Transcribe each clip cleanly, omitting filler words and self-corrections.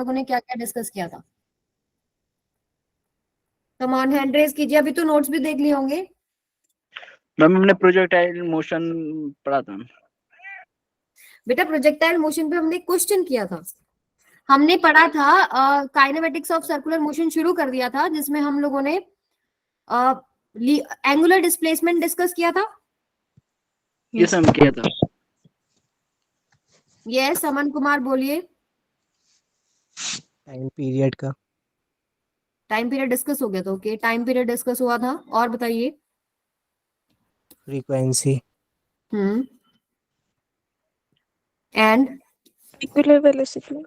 लोगों ने क्या क्या डिस्कस किया था? कम ऑन, हैंड रेज कीजिए। अभी तो नोट्स भी देख लिए होंगे। मैम हमने प्रोजेक्टाइल मोशन पढ़ा था। बेटा प्रोजेक्टाइल मोशन पे हमने क्वेश्चन किया था। हमने पढ़ा था काइनेमेटिक्स ऑफ सर्कुलर मोशन शुरू कर दिया था, जिसमें हम लोगों ने एंगुलर डिस्प्लेसमेंट डिस्कस किया था। ये सब किया था। यस, अमन कुमार बोलिए। टाइम पीरियड का। टाइम पीरियड डिस्कस हो गया था। ओके, टाइम पीरियड डिस्कस हुआ था। और बताइए। Frequency. And angular velocity.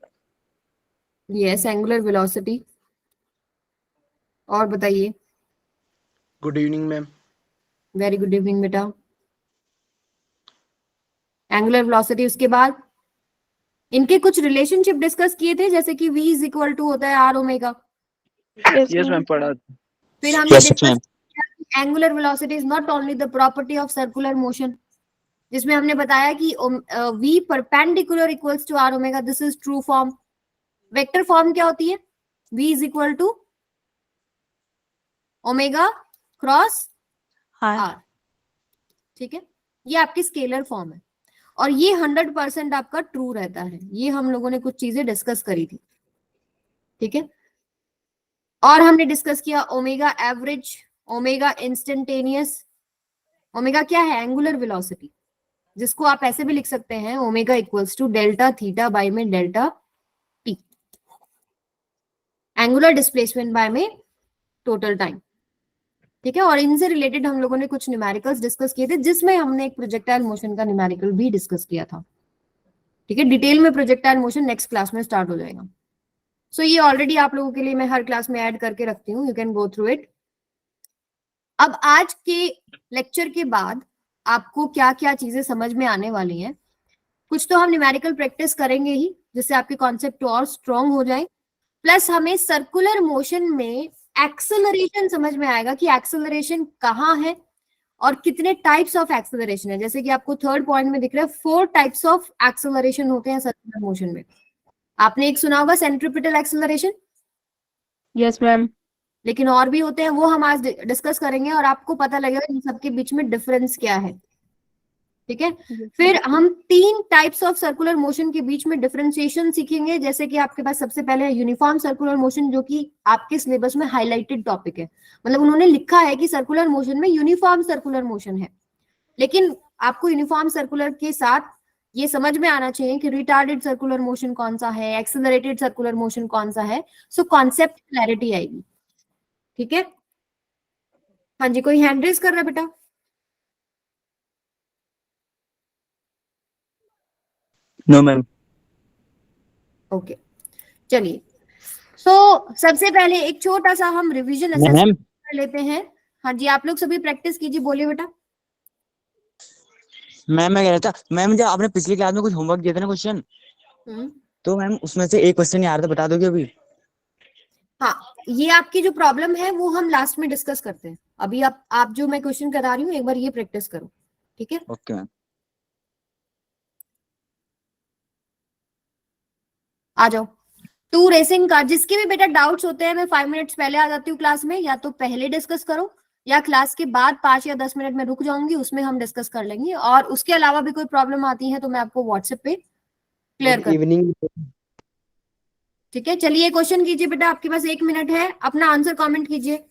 Yes, angular velocity. और बताइए। Good evening ma'am. Very good evening बेटा। एंगुलर वेलोसिटी, उसके बाद इनके कुछ रिलेशनशिप डिस्कस किए थे, जैसे कि v इज इक्वल टू होता है आर ओमेगा। यस मैम पढ़ा। फिर हमने डिस्कस किया angular velocity is not only the property of circular motion, जिसमें हमने बताया कि v perpendicular equals to are omega. This is true form. Vector form क्या होती है? v is equal to omega cross r. ठीक है, ये आपकी स्केलर फॉर्म है और ये 100% आपका ट्रू रहता है। ये हम लोगों ने कुछ चीजें डिस्कस करी थी। ठीक है, और हमने डिस्कस किया omega average, omega instantaneous. Omega क्या है? एंगुलर वेलोसिटी, जिसको आप ऐसे भी लिख सकते हैं, omega equals to delta theta by में delta T. Angular displacement by में टोटल टाइम। ठीक है, और इनसे रिलेटेड हम लोगों ने कुछ न्यूमेरिकल्स डिस्कस किए थे, जिसमें हमने एक प्रोजेक्टाइल मोशन का न्यूमेरिकल भी डिस्कस किया था। ठीक है, डिटेल में प्रोजेक्टाइल मोशन नेक्स्ट क्लास में स्टार्ट हो जाएगा। सो ये ऑलरेडी आप लोगों के लिए मैं हर क्लास में ऐड करके रखती हूँ, you can go through it. अब आज के लेक्चर के बाद आपको क्या क्या चीजें समझ में आने वाली हैं? कुछ तो हम न्यूमेरिकल प्रैक्टिस करेंगे ही, जिससे आपके कॉन्सेप्ट और स्ट्रॉन्ग हो जाए। प्लस हमें सर्कुलर मोशन में एक्सेलरेशन समझ में आएगा कि एक्सेलरेशन कहाँ है और कितने टाइप्स ऑफ एक्सेलरेशन है। जैसे कि आपको थर्ड पॉइंट में दिख रहा है 4 टाइप्स ऑफ एक्सेलरेशन होते हैं सर्कुलर मोशन में। आपने एक सुना होगा सेंट्रीपिटल एक्सेलरेशन। Yes ma'am. लेकिन और भी होते हैं, वो हम आज डिस्कस करेंगे और आपको पता लगेगा इन सबके बीच में डिफरेंस क्या है। ठीक है, फिर हम 3 टाइप्स ऑफ सर्कुलर मोशन के बीच में डिफरेंशिएशन सीखेंगे। जैसे कि आपके पास सबसे पहले यूनिफॉर्म सर्कुलर मोशन, जो कि आपके सिलेबस में हाईलाइटेड टॉपिक है। मतलब उन्होंने लिखा है कि सर्कुलर मोशन में यूनिफॉर्म सर्कुलर मोशन है, लेकिन आपको यूनिफॉर्म सर्कुलर के साथ ये समझ में आना चाहिए कि रिटार्डेड सर्कुलर मोशन कौन सा है, एक्सेलरेटेड सर्कुलर मोशन कौन सा है। सो कॉन्सेप्ट क्लैरिटी आएगी। ठीक है, हाँ जी, कोई हैंड रेज कर रहा है बेटा? No ma'am. ओके, चलिए। सो सबसे पहले एक छोटा सा हम रिवीजन असेसमेंट कर लेते हैं। हाँ जी, आप लोग सभी प्रैक्टिस कीजिए, बोलिए बेटा। मैम मैं कह रहा था, मैम जब आपने पिछली क्लास में कुछ होमवर्क दिया था ना क्वेश्चन, तो मैम उसमें से एक क्वेश्चन नहीं आ रहा था, बता दोगे अभी? हाँ, ये आपकी जो प्रॉब्लम है वो हम लास्ट में डिस्कस करते हैं। अभी आप जो मैं क्वेश्चन करा रही हूँ, एक बार ये प्रैक्टिस करो। ठीक है, ओके मैम। आ जाओ। 2 रेसिंग कार, जिसके भी बेटा डाउट्स होते हैं, मैं 5 मिनट्स पहले आ जाती हूँ क्लास में, या तो पहले डिस्कस करो या क्लास के बाद 5 या 10 मिनट में रुक जाऊंगी, उसमें हम डिस्कस कर लेंगे। और उसके अलावा भी कोई प्रॉब्लम आती है तो मैं आपको व्हाट्सएप पे क्लियर कर। इवनिंग। ठीक है, चलिए क्वेश्चन कीजिए बेटा, आपके पास 1 मिनट है, अपना आंसर कमेंट कीजिए।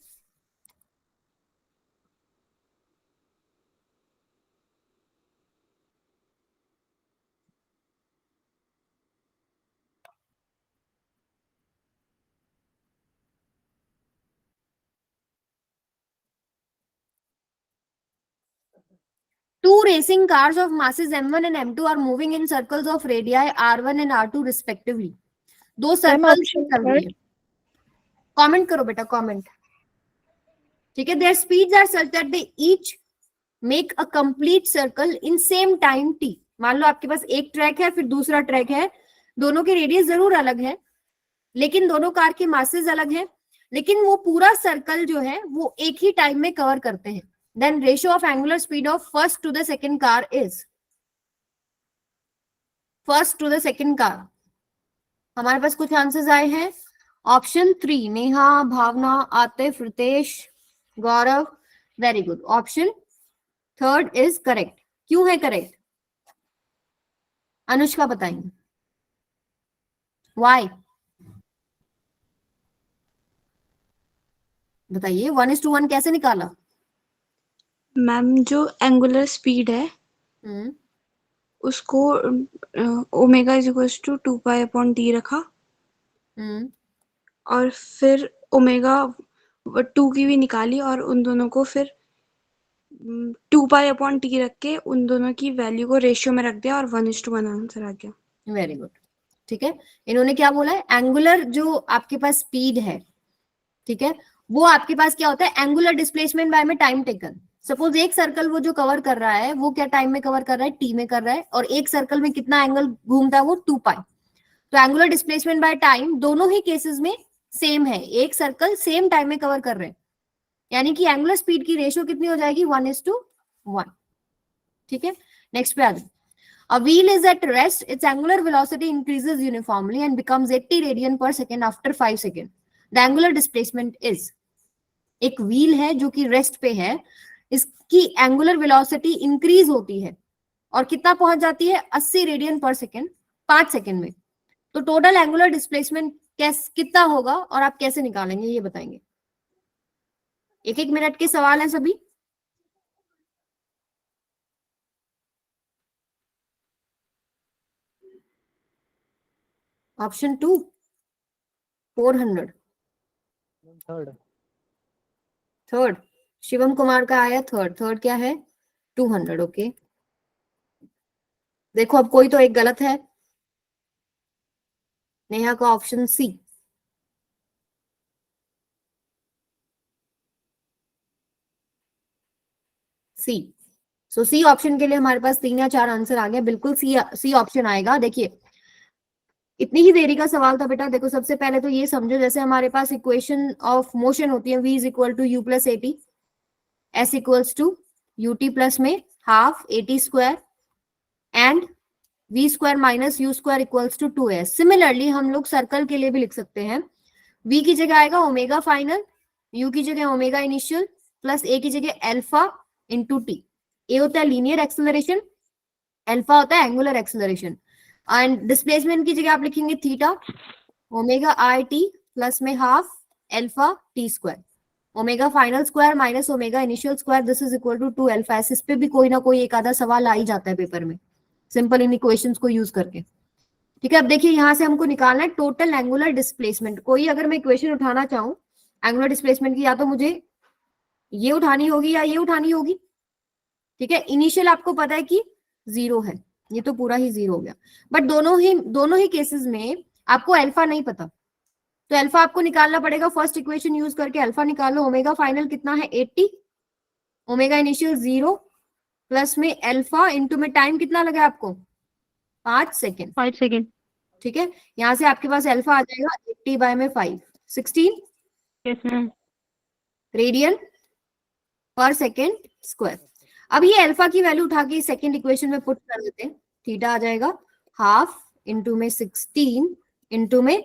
Two racing cars of masses m1 and m2 are moving in circles of radii r1 and r2 respectively. 2 circles चल रही है। कमेंट करो बेटा, कमेंट। ठीक है, their speeds are such that they each make a complete circle in same time t. मान लो आपके पास एक ट्रैक है, फिर दूसरा ट्रैक है, दोनों के रेडियस जरूर अलग है, लेकिन दोनों कार के मासेस अलग है, लेकिन वो पूरा सर्कल जो है वो एक ही टाइम में कवर करते हैं। Then ratio of angular speed of first to the second car is, first to the second car, हमारे पास कुछ आंसर्स आए हैं। Option 3 Neha, Bhavna, Atif, Ritesh, Gaurav, very good. Option 3 is correct. क्यों है करेक्ट? अनुष्का बताएंगे व्हाई। बताइए 1:1 कैसे निकाला? मैम जो एंगुलर स्पीड है उसको omega is equal to 2 pi upon t रखा और फिर ओमेगा 2 की भी निकाली और उन दोनों को फिर 2 पाई अपॉन टी रख के उन दोनों की वैल्यू को रेशियो में रख दिया और 1:1 आंसर आ गया। Very good. ठीक है, इन्होंने क्या बोला है? एंगुलर जो आपके पास स्पीड है, ठीक है, वो आपके पास क्या होता है? एंगुलर डिस्प्लेसमेंट बाय में टाइम टेकन। सपोज एक सर्कल वो जो कवर कर रहा है वो क्या टाइम में कवर कर रहा है? टी में कर रहा है। और एक सर्कल में कितना एंगल घूमता है? वो 2 पाई। तो एंगुलर डिस्प्लेसमेंट बाय टाइम दोनों ही केसेस में सेम है, एक सर्कल सेम टाइम में कवर कर रहे हैं, यानी कि एंगुलर स्पीड की रेशियो कितनी हो जाएगी? 1:1। ठीक है, नेक्स्ट पे आ जाओ। A wheel is at rest. Its angular velocity increases uniformly and becomes 80 radian per second after 5 seconds. The angular displacement is, एक व्हील है जो कि रेस्ट पे है, इसकी एंगुलर वेलोसिटी इंक्रीज होती है और कितना पहुंच जाती है? 80 रेडियन पर सेकेंड 5 सेकेंड में। तो टोटल एंगुलर डिस्प्लेसमेंट कितना होगा और आप कैसे निकालेंगे ये बताएंगे। 1-1 मिनट के सवाल हैं सभी। ऑप्शन 2 400। थर्ड शिवम कुमार का आया थर्ड क्या है? 200। ओके, देखो अब कोई तो एक गलत है। नेहा का ऑप्शन सी। सो सी ऑप्शन के लिए हमारे पास 3 या 4 आंसर आ गए। बिल्कुल सी ऑप्शन आएगा। देखिए इतनी ही देरी का सवाल था बेटा। देखो सबसे पहले तो ये समझो, जैसे हमारे पास इक्वेशन ऑफ मोशन होती है, v is equal to U plus A T, S equals to U T plus में half A T square and v square minus U square equals to 2s। Similarly हम लोग circle के लिए भी लिख सकते हैं। v की जगह आएगा ओमेगा फाइनल, u की जगह ओमेगा इनिशियल प्लस a की जगह अल्फा इंटू टी। ए होता है लीनियर एक्सेलरेशन, अल्फा होता है एंगुलर एक्सेलरेशन। एंड डिस्प्लेसमेंट की जगह आप लिखेंगे theta omega I T plus में half alpha T square, omega final square minus omega initial square, this is equal to 2 alpha. इस पे भी कोई ना कोई एक आधा सवाल आ ही जाता है पेपर में, सिंपल इन इक्वेशंस को यूज करके। ठीक है, अब देखिए यहां से हमको निकालना है टोटल एंगुलर डिस्प्लेसमेंट। कोई अगर मैं इक्वेशन उठाना चाहूँ एंगुलर डिस्प्लेसमेंट की, या तो मुझे ये उठानी होगी या ये उठानी होगी। ठीक है, इनिशियल आपको पता है कि 0 है, ये तो पूरा ही 0 हो गया। बट दोनों ही केसेस में आपको अल्फा नहीं पता, तो अल्फा आपको निकालना पड़ेगा। फर्स्ट इक्वेशन यूज करके अल्फा निकालो। ओमेगा फाइनल कितना है? 80, ओमेगा इनिशियल 0 प्लस में अल्फा इंटू में टाइम कितना लगा आपको? 5 सेकेंड। 5 सेकेंड। ठीक है, यहां से आपके पास अल्फा आ जाएगा 80 बाय में 5, 16 यस मैम। रेडियन पर सेकेंड स्क्वायर। अब ये अल्फा की वैल्यू उठा के सेकेंड इक्वेशन में पुट कर देते हैं। थीटा आ जाएगा हाफ इंटू में 16 इंटू में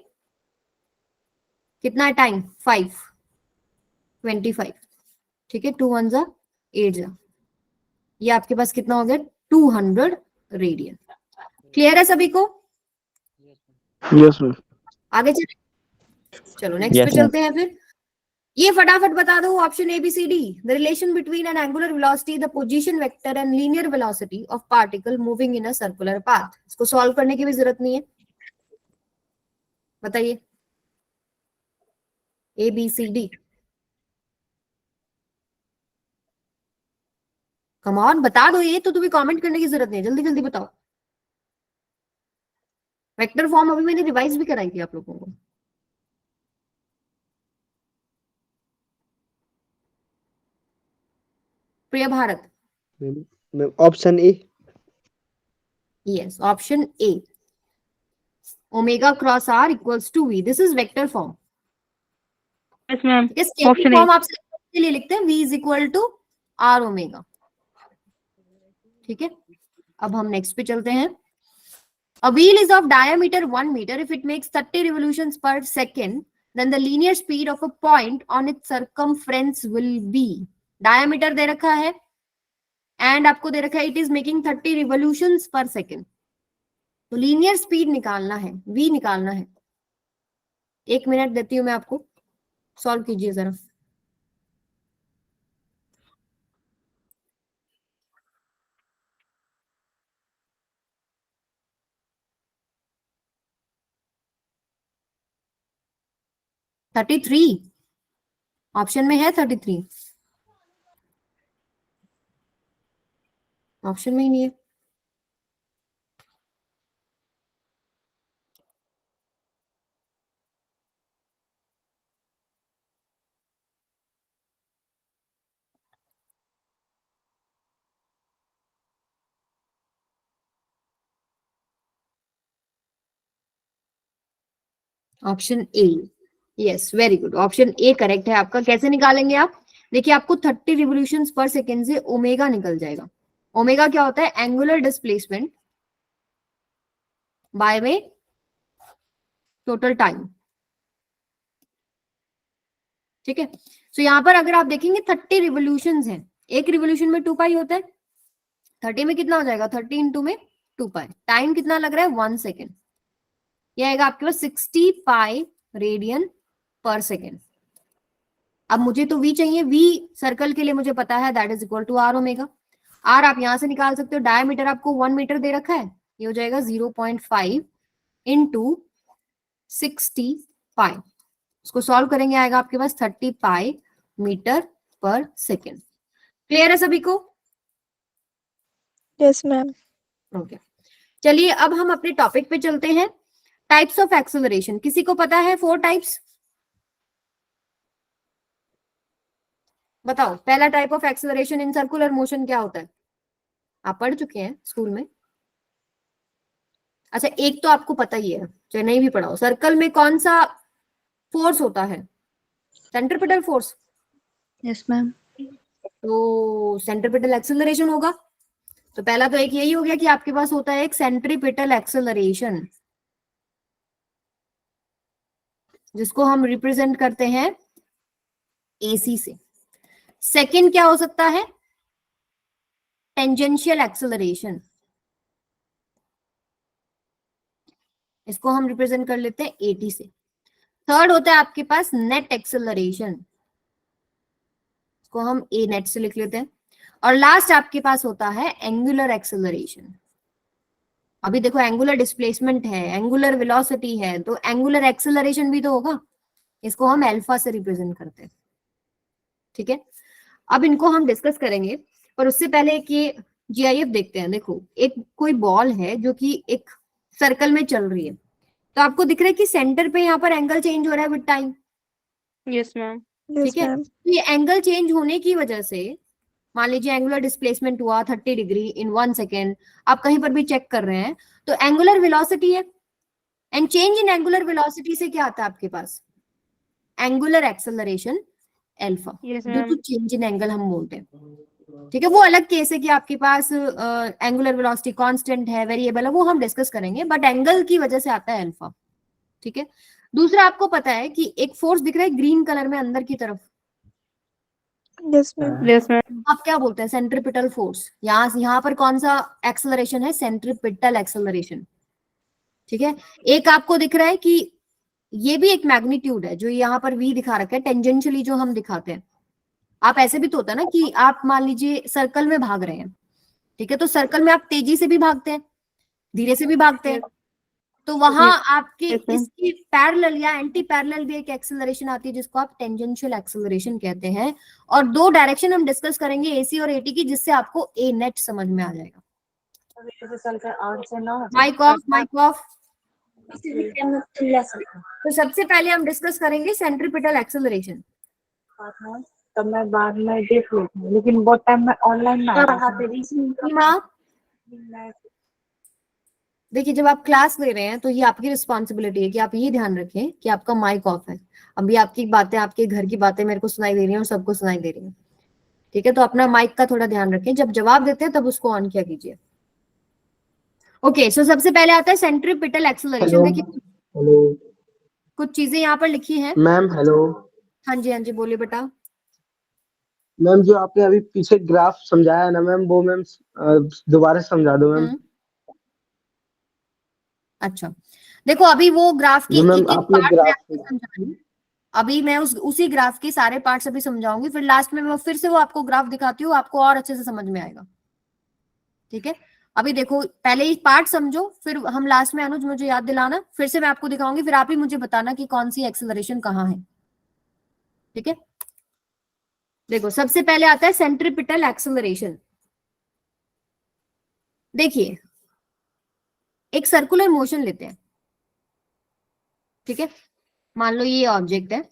कितना टाइम? 5, 25। ठीक है, 2 1 जा 8 जा, ये आपके पास कितना हो गया? 200 रेडियन। क्लियर है सभी को? Yes ma'am. आगे चलो नेक्स्ट पे चलते हैं। फिर ये फटाफट बता दो option A B C D. The relation between an angular velocity, the position vector and linear velocity of particle moving in a circular path. इसको सॉल्व करने की भी जरूरत नहीं है, बताइए A B C D. Come on बता दो, ये तो तुम्हें कमेंट करने की जरूरत नहीं है, जल्दी जल्दी बताओ। वेक्टर फॉर्म अभी मैंने रिवाइज भी कराई थी आप लोगों को। प्रिय भारत। Option A. Yes, option A omega cross R equals to V, this is vector form. Yes ma'am. Scalar option form A. आप के लिए लिखते हैं v is equal to are omega. ठीक है, अब हम नेक्स्ट पे चलते हैं। A wheel is of diameter 1 meter. If it makes 30 revolutions per second, then the linear speed of a point on its circumference will be. Diameter दे रखा है and आपको दे रखा है it is making 30 revolutions per second. तो linear speed निकालना है, v निकालना है. 1 मिनट देती हूं मैं आपको, सॉल्व कीजिए जरा. थर्टी थ्री ऑप्शन में है. 33 ऑप्शन में ही नहीं है. Option A. Yes, very good. Option A correct है आपका. कैसे निकालेंगे आप? देखिए आपको 30 रिवोल्यूशंस पर सेकेंड से ओमेगा निकल जाएगा. ओमेगा क्या होता है? एंगुलर डिस्प्लेसमेंट बाय में टोटल टाइम. ठीक है. सो यहां पर अगर आप देखेंगे 30 रिवोल्यूशंस हैं. एक रिवोल्यूशन में 2 पाई होता है. 30 में कितना हो जाएगा? 30 इंटू में 2 पाई. टाइम कितना लग रहा है? 1 सेकेंड. यह आएगा आपके पास 60 पाई रेडियन पर सेकेंड. अब मुझे तो v चाहिए. v सर्कल के लिए मुझे पता है that is equal to are omega. R आप यहां से निकाल सकते हो. डायमीटर आपको 1 मीटर दे रखा है. ये हो जाएगा 0.5 इंटू 60 पाई. उसको सॉल्व करेंगे, आएगा आपके पास 30 पाई मीटर पर सेकेंड. क्लियर है सभी को? Yes ma'am. ओके. चलिए अब हम अपने टॉपिक पे चलते हैं. Types of acceleration. किसी को पता है 4 टाइप्स? बताओ. पहला type of acceleration in circular motion क्या होता है? आप पढ़ चुके हैं स्कूल में. अच्छा, एक तो आपको पता ही है, चाहे नहीं भी पढ़ा हो. सर्कल में कौन सा फोर्स होता है? Centripetal force. Yes ma'am. तो सेंट्रीपिटल एक्सेलरेशन होगा. तो पहला तो एक यही हो गया कि आपके पास होता है एक सेंट्रीपिटल एक्सेलरेशन, जिसको हम रिप्रेजेंट करते हैं AC से. सेकंड क्या हो सकता है? Tangential acceleration. इसको हम रिप्रेजेंट कर लेते हैं AT से. थर्ड होता है आपके पास नेट एक्सेलरेशन. इसको हम A नेट से लिख लेते हैं. और लास्ट आपके पास होता है एंगुलर एक्सेलरेशन. अभी देखो एंगुलर डिस्प्लेसमेंट है, एंगुलर वेलोसिटी है, तो एंगुलर एक्सेलरेशन भी तो होगा. इसको हम अल्फा से रिप्रेजेंट करते हैं. ठीक है. अब इनको हम डिस्कस करेंगे, पर उससे पहले एक ये GIF देखते हैं. देखो एक कोई बॉल है जो कि एक सर्कल में चल रही है. तो आपको दिख रहा है कि सेंटर पे यहाँ पर एंगल चेंज हो रहा है विद टाइम. Yes ma'am. ठीक है. तो ये एंगल चेंज होने की वजह से मान लीजिए एंगुलर डिस्प्लेसमेंट हुआ 30 डिग्री इन 1 सेकेंड. आप कहीं पर भी चेक कर रहे हैं तो एंगुलर वेलोसिटी है. And change in angular velocity से क्या आता है आपके पास? Angular acceleration alpha, yes due to ma'am. Change in angle हम बोलते हैं. ठीक है. वो अलग केस है कि आपके पास एंगुलर वेलोसिटी कांस्टेंट है, वेरिएबल है, वो हम डिस्कस करेंगे. बट एंगल की वजह से आता है अल्फा. ठीक है. दूसरा आपको पता है कि एक फोर्स दिख रहा है ग्रीन कलर में अंदर की तरफ. Yes ma'am. Yes ma'am. आप क्या बोलते हैं? Centripetal force. यहाँ पर कौन सा एक्सेलरेशन है? Centripetal acceleration. ठीक है. एक आपको दिख रहा है कि ये भी एक मैग्नीट्यूड है जो यहाँ पर V दिखा रखा है, टेंजेंशियली जो हम दिखाते हैं. आप ऐसे भी तो होता है ना कि आप मान लीजिए सर्कल में भाग रहे हैं. ठीक है. तो सर्कल में आप तेजी से भी भागते हैं, धीरे से भी भागते हैं. तो वहां आपके इसकी पैरेलल या एंटी पैरेलल भी एक एक्सेलरेशन आती है जिसको आप टेंजेंशियल एक्सेलरेशन कहते हैं. और 2 डायरेक्शन हम डिस्कस करेंगे AC और AT की, जिससे आपको A नेट समझ में आ जाएगा. Mic off, mic off. तो सबसे पहले हम डिस्कस करेंगे सेंट्रीपिटल एक्सेलरेशन. तब मैं बाद में देख लेती हूँ, लेकिन बहुत टाइम में ऑनलाइन ना. देखिए जब आप क्लास ले रहे हैं तो ये आपकी रिस्पॉन्सिबिलिटी है कि आप ये ध्यान रखें कि आपका माइक ऑफ है. अभी आपकी बातें, आपके घर की बातें मेरे को सुनाई दे रही हैं और सबको सुनाई दे रही हैं. ठीक है. तो अपना माइक का थोड़ा ध्यान रखें. जब जवाब देते हैं तब उसको ऑन किया कीजिए. ओके, सो सबसे पहले आता है सेंट्रीपिटल एक्सेलरेशन। हेलो देखिए हेलो कुछ चीजें यहाँ पर लिखी हैं। मैम, हेलो हाँ जी बोलिए बेटा। मैम। जो आपने अभी पीछे ग्राफ समझाया है ना मैम, वो मैम दोबारा समझा दो मैम। अच्छा देखो, अभी वो ग्राफ के जो मैम एक एक आपने पार्ट मैं ग्राफ आपको समझा रही हूँ। अभी मैं उसी ग्राफ के सारे पार्ट्स अभी समझाऊंगी, फिर लास्ट में मैं फिर से वो आपको ग्राफ दिखाती हूँ, आपको और अच्छे से समझ में आएगा। ठीक है, अभी देखो पहले ही पार्ट समझो, फिर हम लास्ट में, अनुज मुझे याद दिलाना, फिर से मैं आपको दिखाऊंगी, फिर आप ही मुझे बताना कि कौन सी एक्सेलरेशन कहाँ है। ठीक है, देखो सबसे पहले आता है सेंट्रीपिटल एक्सेलरेशन। देखिए एक सर्कुलर मोशन लेते हैं। ठीक है, मान लो ये ऑब्जेक्ट है,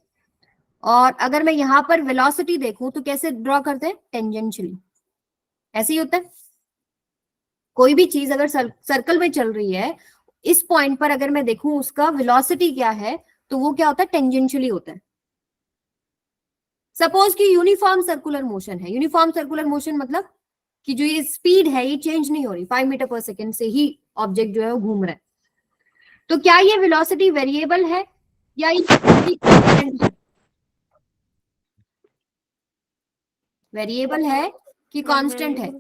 और अगर मैं यहां पर वेलोसिटी देखूं तो कैसे ड्रॉ करते हैं, टेंजेंशियली। ऐसे ही होता है, कोई भी चीज अगर सर्कल में चल रही है, इस पॉइंट पर अगर मैं देखूं उसका वेलोसिटी क्या है, तो वो क्या होता है, टेंजेंशियली होता है। सपोज कि यूनिफॉर्म सर्कुलर मोशन है। यूनिफॉर्म सर्कुलर मोशन मतलब कि जो ये स्पीड है ये चेंज नहीं हो रही, 5 मीटर पर सेकेंड से ही ऑब्जेक्ट जो है वो घूम रहा है। तो क्या ये वेलोसिटी वेरिएबल है या ये कांस्टेंट है? वेरिएबल है कि कांस्टेंट है?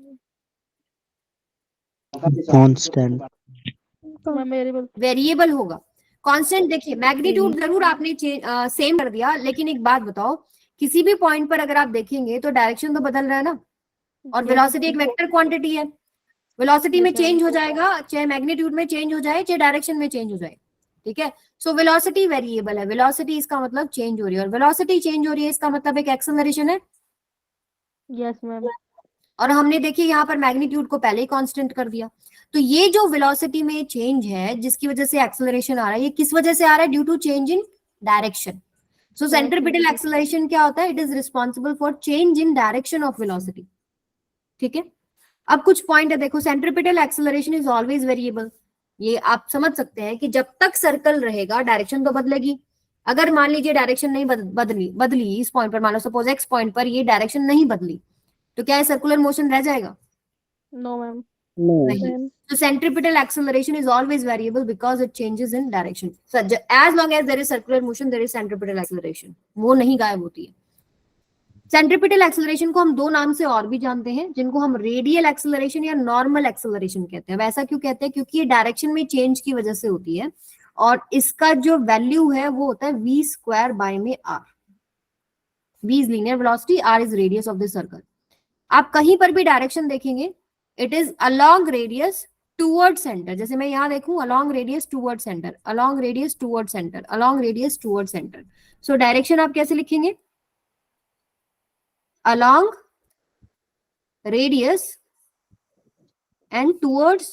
कांस्टेंट। Ma'am variable. वेरिएबल होगा। कांस्टेंट देखिए, मैग्नीट्यूड जरूर आपने सेम कर दिया, लेकिन एक बात बताओ, किसी भी पॉइंट पर अगर आप देखेंगे तो डायरेक्शन तो बदल रहा है ना, और वेलोसिटी एक वेक्टर क्वांटिटी है। वेलोसिटी में चेंज हो जाएगा, चाहे मैग्नीट्यूड में चेंज हो जाए, चाहे डायरेक्शन में चेंज हो जाए। ठीक है, सो वेलोसिटी वेरिएबल है। वेलोसिटी इसका मतलब चेंज हो रही है, और वेलोसिटी चेंज हो रही है इसका मतलब एक एक्सेलरेशन है। Yes ma'am. और हमने देखिए यहाँ पर मैग्नीट्यूड को पहले ही कांस्टेंट कर दिया। तो ये जो वेलोसिटी में चेंज है जिसकी वजह से एक्सेलरेशन आ रहा है, ये किस वजह से आ रहा है, due to change in direction. So centripetal acceleration क्या होता है, it is responsible for change in direction of velocity. ठीक है, अब कुछ पॉइंट है, देखो centripetal acceleration is always variable. ये आप समझ सकते हैं कि जब तक सर्कल रहेगा डायरेक्शन तो बदलेगी। अगर मान लीजिए डायरेक्शन नहीं बदली इस पॉइंट पर, मान लो सपोज एक्स पॉइंट पर ये डायरेक्शन नहीं बदली, तो क्या है, सर्कुलर मोशन रह जाएगा? No ma'am. नहीं। So centripetal acceleration is always variable because it changes in direction. So as long as there is circular motion, there is centripetal acceleration. वो नहीं गायब होती है। सेंट्रीपिटल एक्सेलरेशन को हम दो नाम से और भी जानते हैं, जिनको हम रेडियल एक्सेलरेशन या नॉर्मल एक्सेलरेशन कहते हैं। वैसा क्यों कहते हैं, क्योंकि ये डायरेक्शन में चेंज की वजह से होती है, और इसका जो वैल्यू है वो होता है v स्क्वायर बाय में r। v is linear velocity, r is radius of the circle. आप कहीं पर भी डायरेक्शन देखेंगे, it is along radius toward centre. जैसे मैं यहां देखूं, along radius toward centre, along radius toward centre, along radius toward centre. So direction आप कैसे लिखेंगे, along radius and towards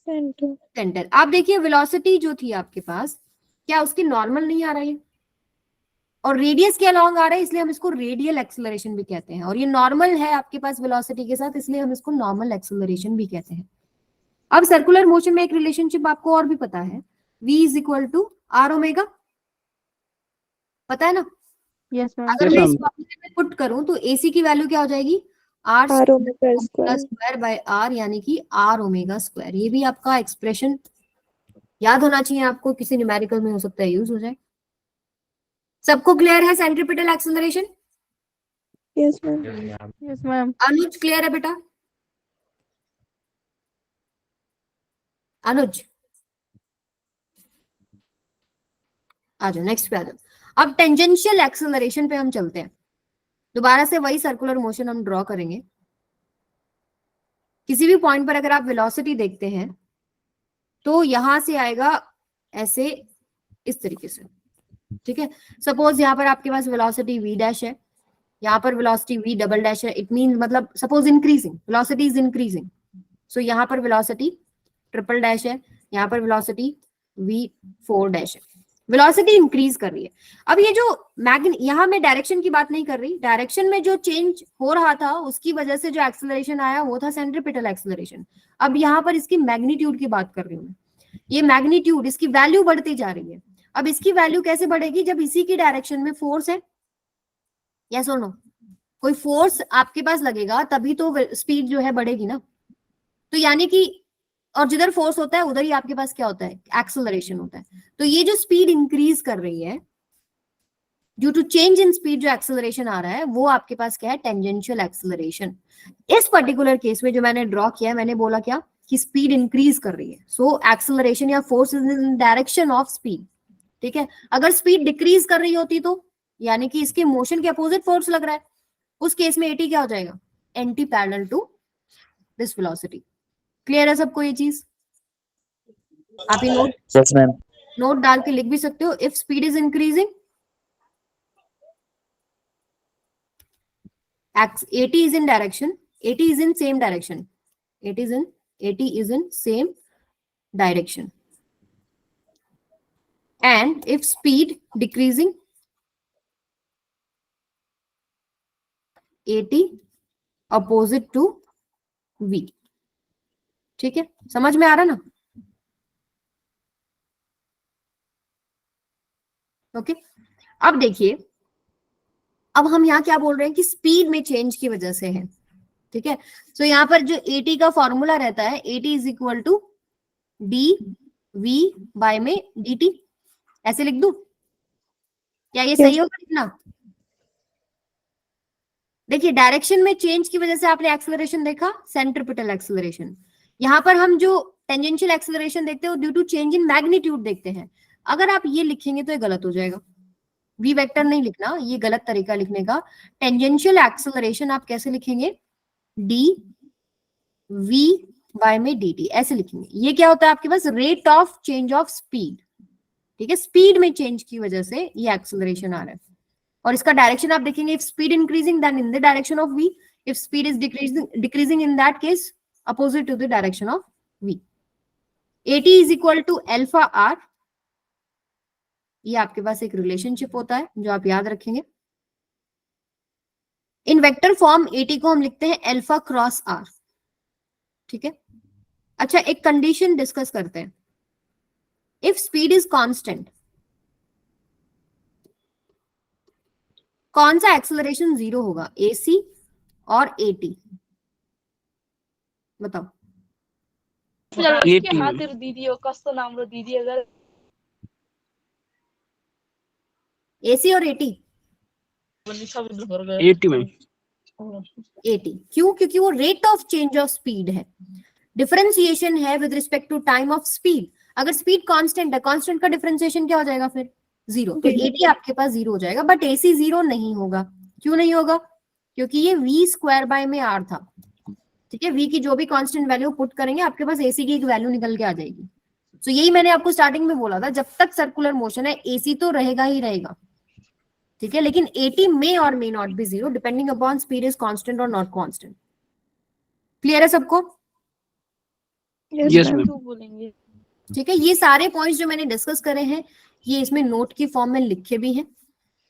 centre. आप देखिए वेलोसिटी जो थी आपके पास, क्या उसकी नॉर्मल नहीं आ रही है, और रेडियस के अलोंग आ रहा है, इसलिए हम इसको रेडियल एक्सेलरेशन भी कहते हैं। और ये नॉर्मल है आपके पास वेलोसिटी के साथ, इसलिए हम इसको नॉर्मल एक्सेलरेशन भी कहते हैं। अब सर्कुलर मोशन में एक रिलेशनशिप आपको और भी पता है, v is equal to are omega, पता है ना? Yes ma'am. अगर मैं इस फॉर्मूले में पुट करूं तो AC की वैल्यू क्या हो जाएगी, r omega square. Square by r, यानी कि आर ओमेगा स्क्वायर। ये भी आपका एक्सप्रेशन याद होना चाहिए आपको, किसी न्यूमेरिकल में हो सकता है यूज हो जाए। सबको क्लियर है centripetal acceleration? Yes ma'am. Yes ma'am. Anuj clear है बेटा? अनुज आ जाओ, नेक्स्ट पे आ जाओ। अब टेंजेंशियल एक्सेलरेशन पे हम चलते हैं। दोबारा से वही सर्कुलर मोशन हम ड्रॉ करेंगे। किसी भी पॉइंट पर अगर आप वेलोसिटी देखते हैं तो यहां से आएगा ऐसे, इस तरीके से। ठीक है, सपोज यहाँ पर आपके पास वेलोसिटी v डैश है, यहाँ पर वेलोसिटी v डबल डैश है। इट मीन मतलब suppose increasing, velocity is increasing, so यहाँ पर वेलोसिटी ट्रिपल डैश है, यहाँ पर वेलोसिटी v4 डैश है। वेलोसिटी इंक्रीज कर रही है। अब ये जो यहाँ मैं डायरेक्शन की बात नहीं कर रही, डायरेक्शन में जो चेंज हो रहा था उसकी वजह से जो एक्सेलरेशन आया वो था सेंट्रीपिटल एक्सेलरेशन। अब यहाँ पर इसकी मैग्नीट्यूड की बात कर रही हूँ मैं। ये मैग्नीट्यूड, इसकी वैल्यू बढ़ती जा रही है। अब इसकी वैल्यू कैसे बढ़ेगी, जब इसी की डायरेक्शन में फोर्स है, यस और नो? कोई फोर्स आपके पास लगेगा तभी तो स्पीड जो है बढ़ेगी ना। तो यानी कि और जिधर फोर्स होता है उधर ही आपके पास क्या होता है, एक्सेलरेशन होता है। तो ये जो स्पीड इंक्रीज कर रही है due to change in speed, जो एक्सेलरेशन आ रहा है वो आपके पास क्या है, टेंजेंशियल एक्सेलरेशन। इस पर्टिकुलर केस में जो मैंने ड्रॉ किया है, मैंने बोला क्या कि स्पीड इंक्रीज कर रही है, सो एक्सेलरेशन या force is in direction of speed. ठीक है, अगर स्पीड डिक्रीज कर रही होती तो यानी कि इसके मोशन के अपोजिट फोर्स लग रहा है, उस केस में एटी क्या हो जाएगा, anti parallel to this velocity. Clear है सबको ये चीज? आप ये यस मैम। नोट डाल के लिख भी सकते हो, if speed is increasing AT is in direction, AT is in same direction, AT is in same direction, and if speed decreasing, AT opposite to V। ठीक है, समझ में आ रहा ना? ओके, अब देखिए, अब हम यहाँ क्या बोल रहे हैं कि स्पीड में चेंज की वजह से है। ठीक है, तो यहाँ पर जो AT का फॉर्मूला रहता है, AT is equal to dV by में dt, ऐसे लिख दूं? क्या ये सही होगा लिखना? देखिए, डायरेक्शन में चेंज की वजह से आपने एक्सेलरेशन देखा, सेंट्रीपिटल एक्सेलरेशन। यहाँ पर हम जो टेंजेंशियल एक्सेलरेशन देखते हैं वो due to change in magnitude देखते हैं। अगर आप ये लिखेंगे तो ये गलत हो जाएगा, वी वेक्टर नहीं लिखना, ये गलत तरीका लिखने का। टेंजेंशियल एक्सेलरेशन आप कैसे लिखेंगे, डी वी बाय में डी टी, ऐसे लिखेंगे। ये क्या होता है आपके पास, rate of change of speed. ठीक है, स्पीड में चेंज की वजह से ये एक्सेलरेशन आ रहा है, और इसका डायरेक्शन आप देखेंगे, if speed increasing then in the direction of v, if speed is decreasing in that case opposite to the direction of v. AT is equal to alpha r, ये आपके पास एक रिलेशनशिप होता है जो आप याद रखेंगे। इन वेक्टर फॉर्म AT को हम लिखते हैं अल्फा क्रॉस आर। ठीक है, अच्छा एक कंडीशन डिस्कस करते हैं। इफ स्पीड इज कांस्टेंट, कौन सा एक्सेलरेशन जीरो होगा, AC और AT? बताओ। AT में। AC और AT? AT में। AT क्यों? क्योंकि वो rate of change of speed है, डिफरेंशिएशन है with respect to time of speed. अगर स्पीड कांस्टेंट है, कांस्टेंट का डिफरेंशिएशन क्या हो जाएगा फिर, जीरो। तो AT आपके पास जीरो हो जाएगा, बट AC जीरो नहीं होगा। क्यों नहीं होगा? क्योंकि ये V स्क्वायर बाय में R था। ठीक है, V की जो भी कांस्टेंट वैल्यू पुट करेंगे आपके पास AC की एक वैल्यू निकल के आ जाएगी। तो यही मैंने आपको स्टार्टिंग में बोला था, जब तक सर्कुलर मोशन है AC तो रहेगा ही रहेगा। ठीक है, लेकिन AT may और may not be zero depending upon speed is constant और नॉट कांस्टेंट। क्लियर है सबको? Yes ma'am. ठीक है, ये सारे पॉइंट्स जो मैंने डिस्कस करे हैं ये इसमें नोट की फॉर्म में लिखे भी हैं,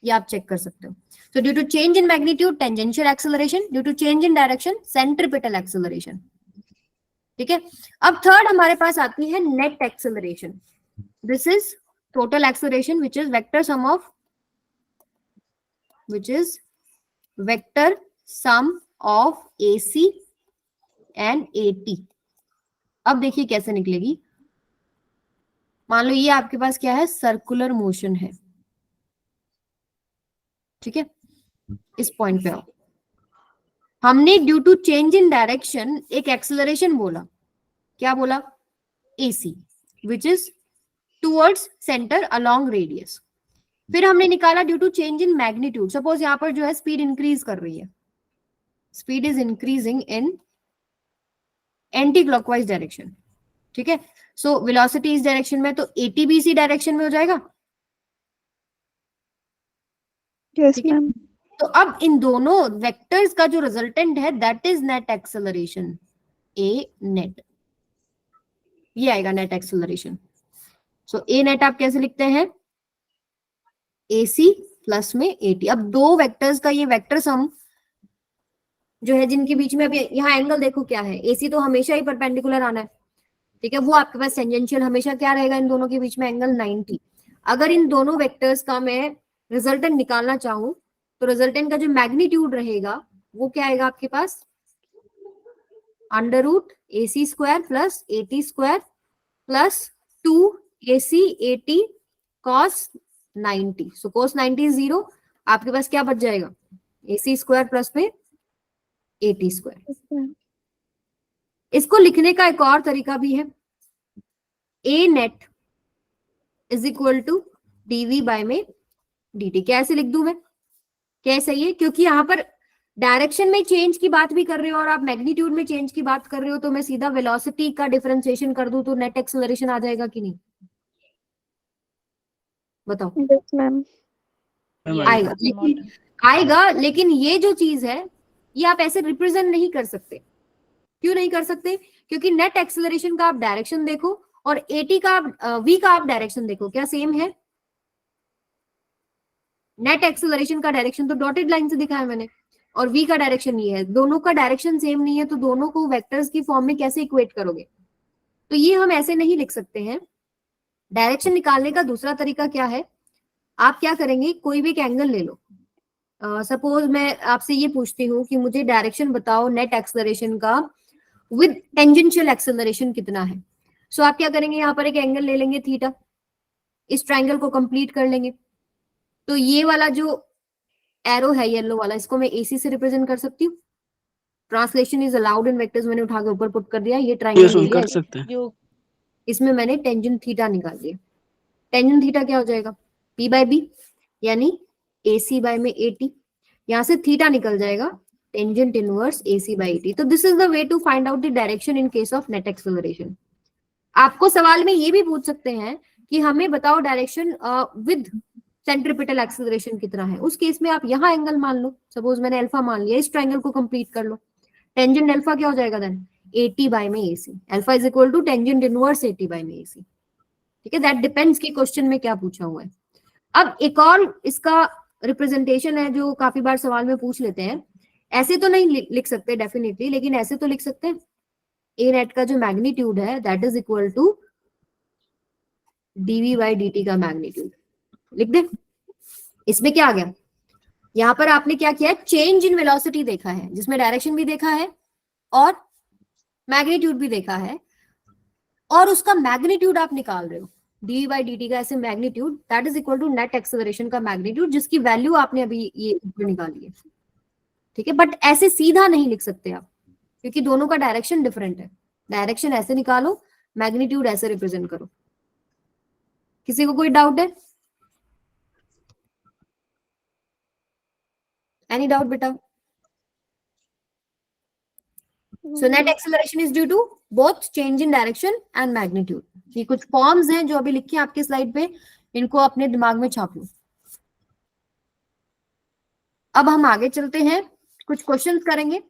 ये आप चेक कर सकते हो। So due to change in magnitude, tangential acceleration, due to change in direction, centripetal acceleration. ठीक है, अब थर्ड हमारे पास आती है net acceleration. This is total acceleration which is vector sum of AC and AT. अब देखिए कैसे निकलेगी। मान लो ये आपके पास क्या है, सर्कुलर मोशन है। ठीक है, इस पॉइंट पे आओ, हमने due to change in direction एक एक्सेलरेशन बोला। क्या बोला? AC which is towards centre along radius. फिर हमने निकाला due to change in magnitude. Suppose यहां पर जो है स्पीड इंक्रीज कर रही है, speed is increasing in anti clockwise direction. ठीक है, सो वेलोसिटी इस डायरेक्शन में, तो AT भी इसी डायरेक्शन में हो जाएगा। Yes ma'am. तो अब इन दोनों वेक्टर्स का जो रिजल्टेंट है that is net acceleration, A net, ये आएगा net acceleration. So A net आप कैसे लिखते हैं, AC प्लस में AT। अब दो वेक्टर्स का ये वेक्टर सम जो है जिनके बीच में, अब यहाँ एंगल देखो क्या है, AC तो हमेशा ही परपेंडिकुलर आना है। ठीक है, वो आपके पास टेंजेंशियल हमेशा क्या रहेगा, इन दोनों के बीच में एंगल 90। अगर इन दोनों वेक्टर्स का मैं रिजल्टेंट निकालना चाहूं तो रिजल्टेंट का जो मैग्नीट्यूड रहेगा वो क्या आएगा आपके पास, under root AC square plus AT square plus 2AC AT cos 90. So cos 90 is 0. आपके पास क्या बच जाएगा? AC स्क्वायर प्लस में AT स्क्वायर. Yes, ma'am. इसको लिखने का एक और तरीका भी है. A net is equal to dV by में dt. कैसे लिख दूं मैं? क्या सही है? क्योंकि यहाँ पर डायरेक्शन में चेंज की बात भी कर रहे हो और आप मैग्नीट्यूड में चेंज की बात कर रहे हो, तो मैं सीधा वेलोसिटी का डिफरेंशिएशन कर दूं तो नेट एक्सेलरेशन आ जाएगा कि नहीं? बताओ. Yes, ma'am. आएगा, लेकिन आएगा, लेकिन ये जो चीज है ये आप ऐसे रिप्रेजेंट नहीं कर सकते. क्यों नहीं कर सकते? क्योंकि नेट एक्सेलरेशन का आप डायरेक्शन देखो और AT का V का आप डायरेक्शन देखो, क्या सेम है? नेट एक्सेलरेशन का डायरेक्शन तो डॉटेड लाइन से दिखा है मैंने, और V का डायरेक्शन ये है. दोनों का डायरेक्शन सेम नहीं है, तो दोनों को वेक्टर्स की फॉर्म में कैसे इक्वेट करोगे? तो ये हम ऐसे नहीं लिख सकते हैं. डायरेक्शन निकालने का दूसरा तरीका क्या है? आप क्या करेंगे, कोई भी एक एंगल ले लो. सपोज मैं आपसे ये पूछती हूँ कि मुझे डायरेक्शन बताओ नेट एक्सेलरेशन का विद टेंजेंशियल एक्सेलरेशन कितना है. सो आप क्या करेंगे, यहाँ पर एक एंगल ले लेंगे थीटा, इस ट्रायंगल को कंप्लीट कर लेंगे. तो ये वाला जो एरो है येलो वाला, इसको मैं AC से रिप्रेजेंट कर सकती हूँ. Translation is allowed in vectors, मैंने उठा के ऊपर पुट कर दिया. ये ट्रायंगल कर सकते हैं. इसमें मैंने टेंजेंट थीटा निकाल दिया. टेंजेंट थीटा क्या हो जाएगा? P बाय B, यानी AC बाय में AT. यहाँ से थीटा निकल जाएगा tangent inverse AC by AT. तो this is the way to find out the direction in case of net acceleration. आपको सवाल में ये भी पूछ सकते हैं कि हमें बताओ डायरेक्शन विद सेंट्रीपिटल एक्सेलरेशन कितना है. उस केस में आप यहाँ एंगल मान लो. सपोज मैंने अल्फा मान लिया, इस ट्रायंगल को कंप्लीट कर लो. टेंजेंट अल्फा क्या हो जाएगा देन? AT बाय में AC. Alpha is equal to tangent inverse AT by में AC. ठीक है, दैट डिपेंड्स कि क्वेश्चन में क्या पूछा हुआ है. अब एक और इसका रिप्रेजेंटेशन है जो काफी बार सवाल में पूछ लेते हैं. ऐसे तो नहीं लिख सकते डेफिनेटली, लेकिन ऐसे तो लिख सकते हैं. A नेट का जो मैग्नीट्यूड है that is equal to dV by dt का मैग्नीट्यूड. लिख दे. इसमें क्या आ गया? यहाँ पर आपने क्या किया है, चेंज इन वेलोसिटी देखा है, जिसमें डायरेक्शन भी देखा है और मैग्नीट्यूड भी देखा है, और उसका मैग्नीट्यूड आप निकाल रहे हो. dV बाय dt का ऐसे magnitude that is equal to net acceleration का मैग्नीट्यूड, जिसकी वैल्यू आपने अभी ये ऊपर निकाली है. ठीक है, बट ऐसे सीधा नहीं लिख सकते आप, क्योंकि दोनों का डायरेक्शन डिफरेंट है. डायरेक्शन ऐसे निकालो, मैग्नीट्यूड ऐसे रिप्रेजेंट करो. किसी को कोई डाउट है? एनी डाउट बेटा? So net acceleration is due to both change in direction and magnitude. ये कुछ फॉर्म्स हैं जो अभी लिखी हैं आपके स्लाइड पे, इनको अपने दिमाग में छाप लो. अब हम आगे चलते हैं, कुछ क्वेश्चंस करेंगे.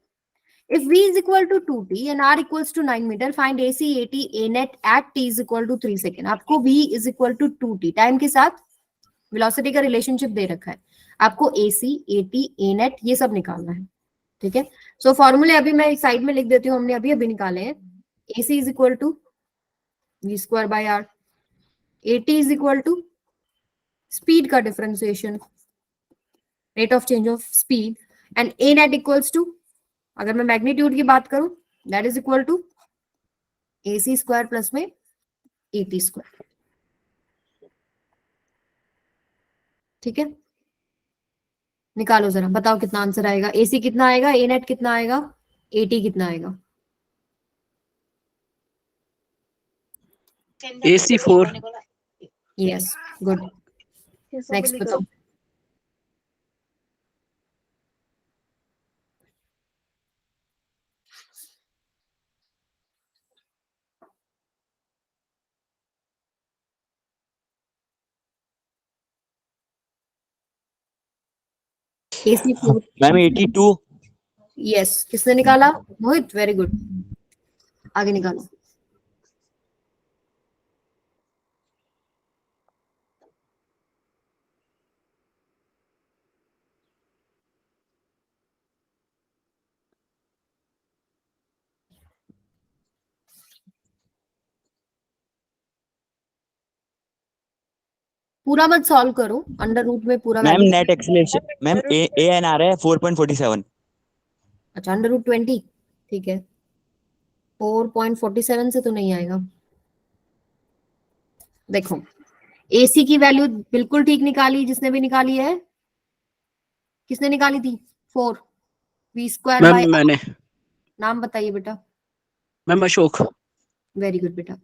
If V is equal to 2t and R equals to 9 meter, find AC, AT, A net at t is equal to 3 second. आपको V is equal to 2t, time के साथ वेलोसिटी का रिलेशनशिप दे रखा है. आपको AC, AT, A net ये सब निकालना है. ठीक है, सो फॉर्मूले अभी मैं एक साइड में लिख देती हूँ, हमने अभी अभी निकाले हैं. AC is equal to V square by R. AT is equal to speed का differentiation, rate of change of speed, and A net equals to, अगर मैं मैग्नीट्यूड की बात करूं, that is equal to AC square plus में AT square. ठीक है, निकालो जरा, बताओ कितना आंसर आएगा. AC कितना आएगा, A नेट कितना आएगा, AT कितना आएगा? AC 4. Yes, good. नेक्स्ट बताओ. AC 4. मैम 82. यस, किसने निकाला? मोहित, वेरी गुड. आगे निकालो. पूरा मत सॉल्व करो, अंडर रूट में पूरा. Ma'am net acceleration ma'am A N आ रहा है 4.47. अच्छा, अंडर रूट 20. ठीक है, 4.47 से तो नहीं आएगा। देखो AC की वैल्यू बिल्कुल ठीक निकाली, जिसने भी निकाली है, किसने निकाली थी? 4 v² मैम बाय, मैंने, नाम बताइए बेटा। मैम अशोक। वेरी गुड बेटा।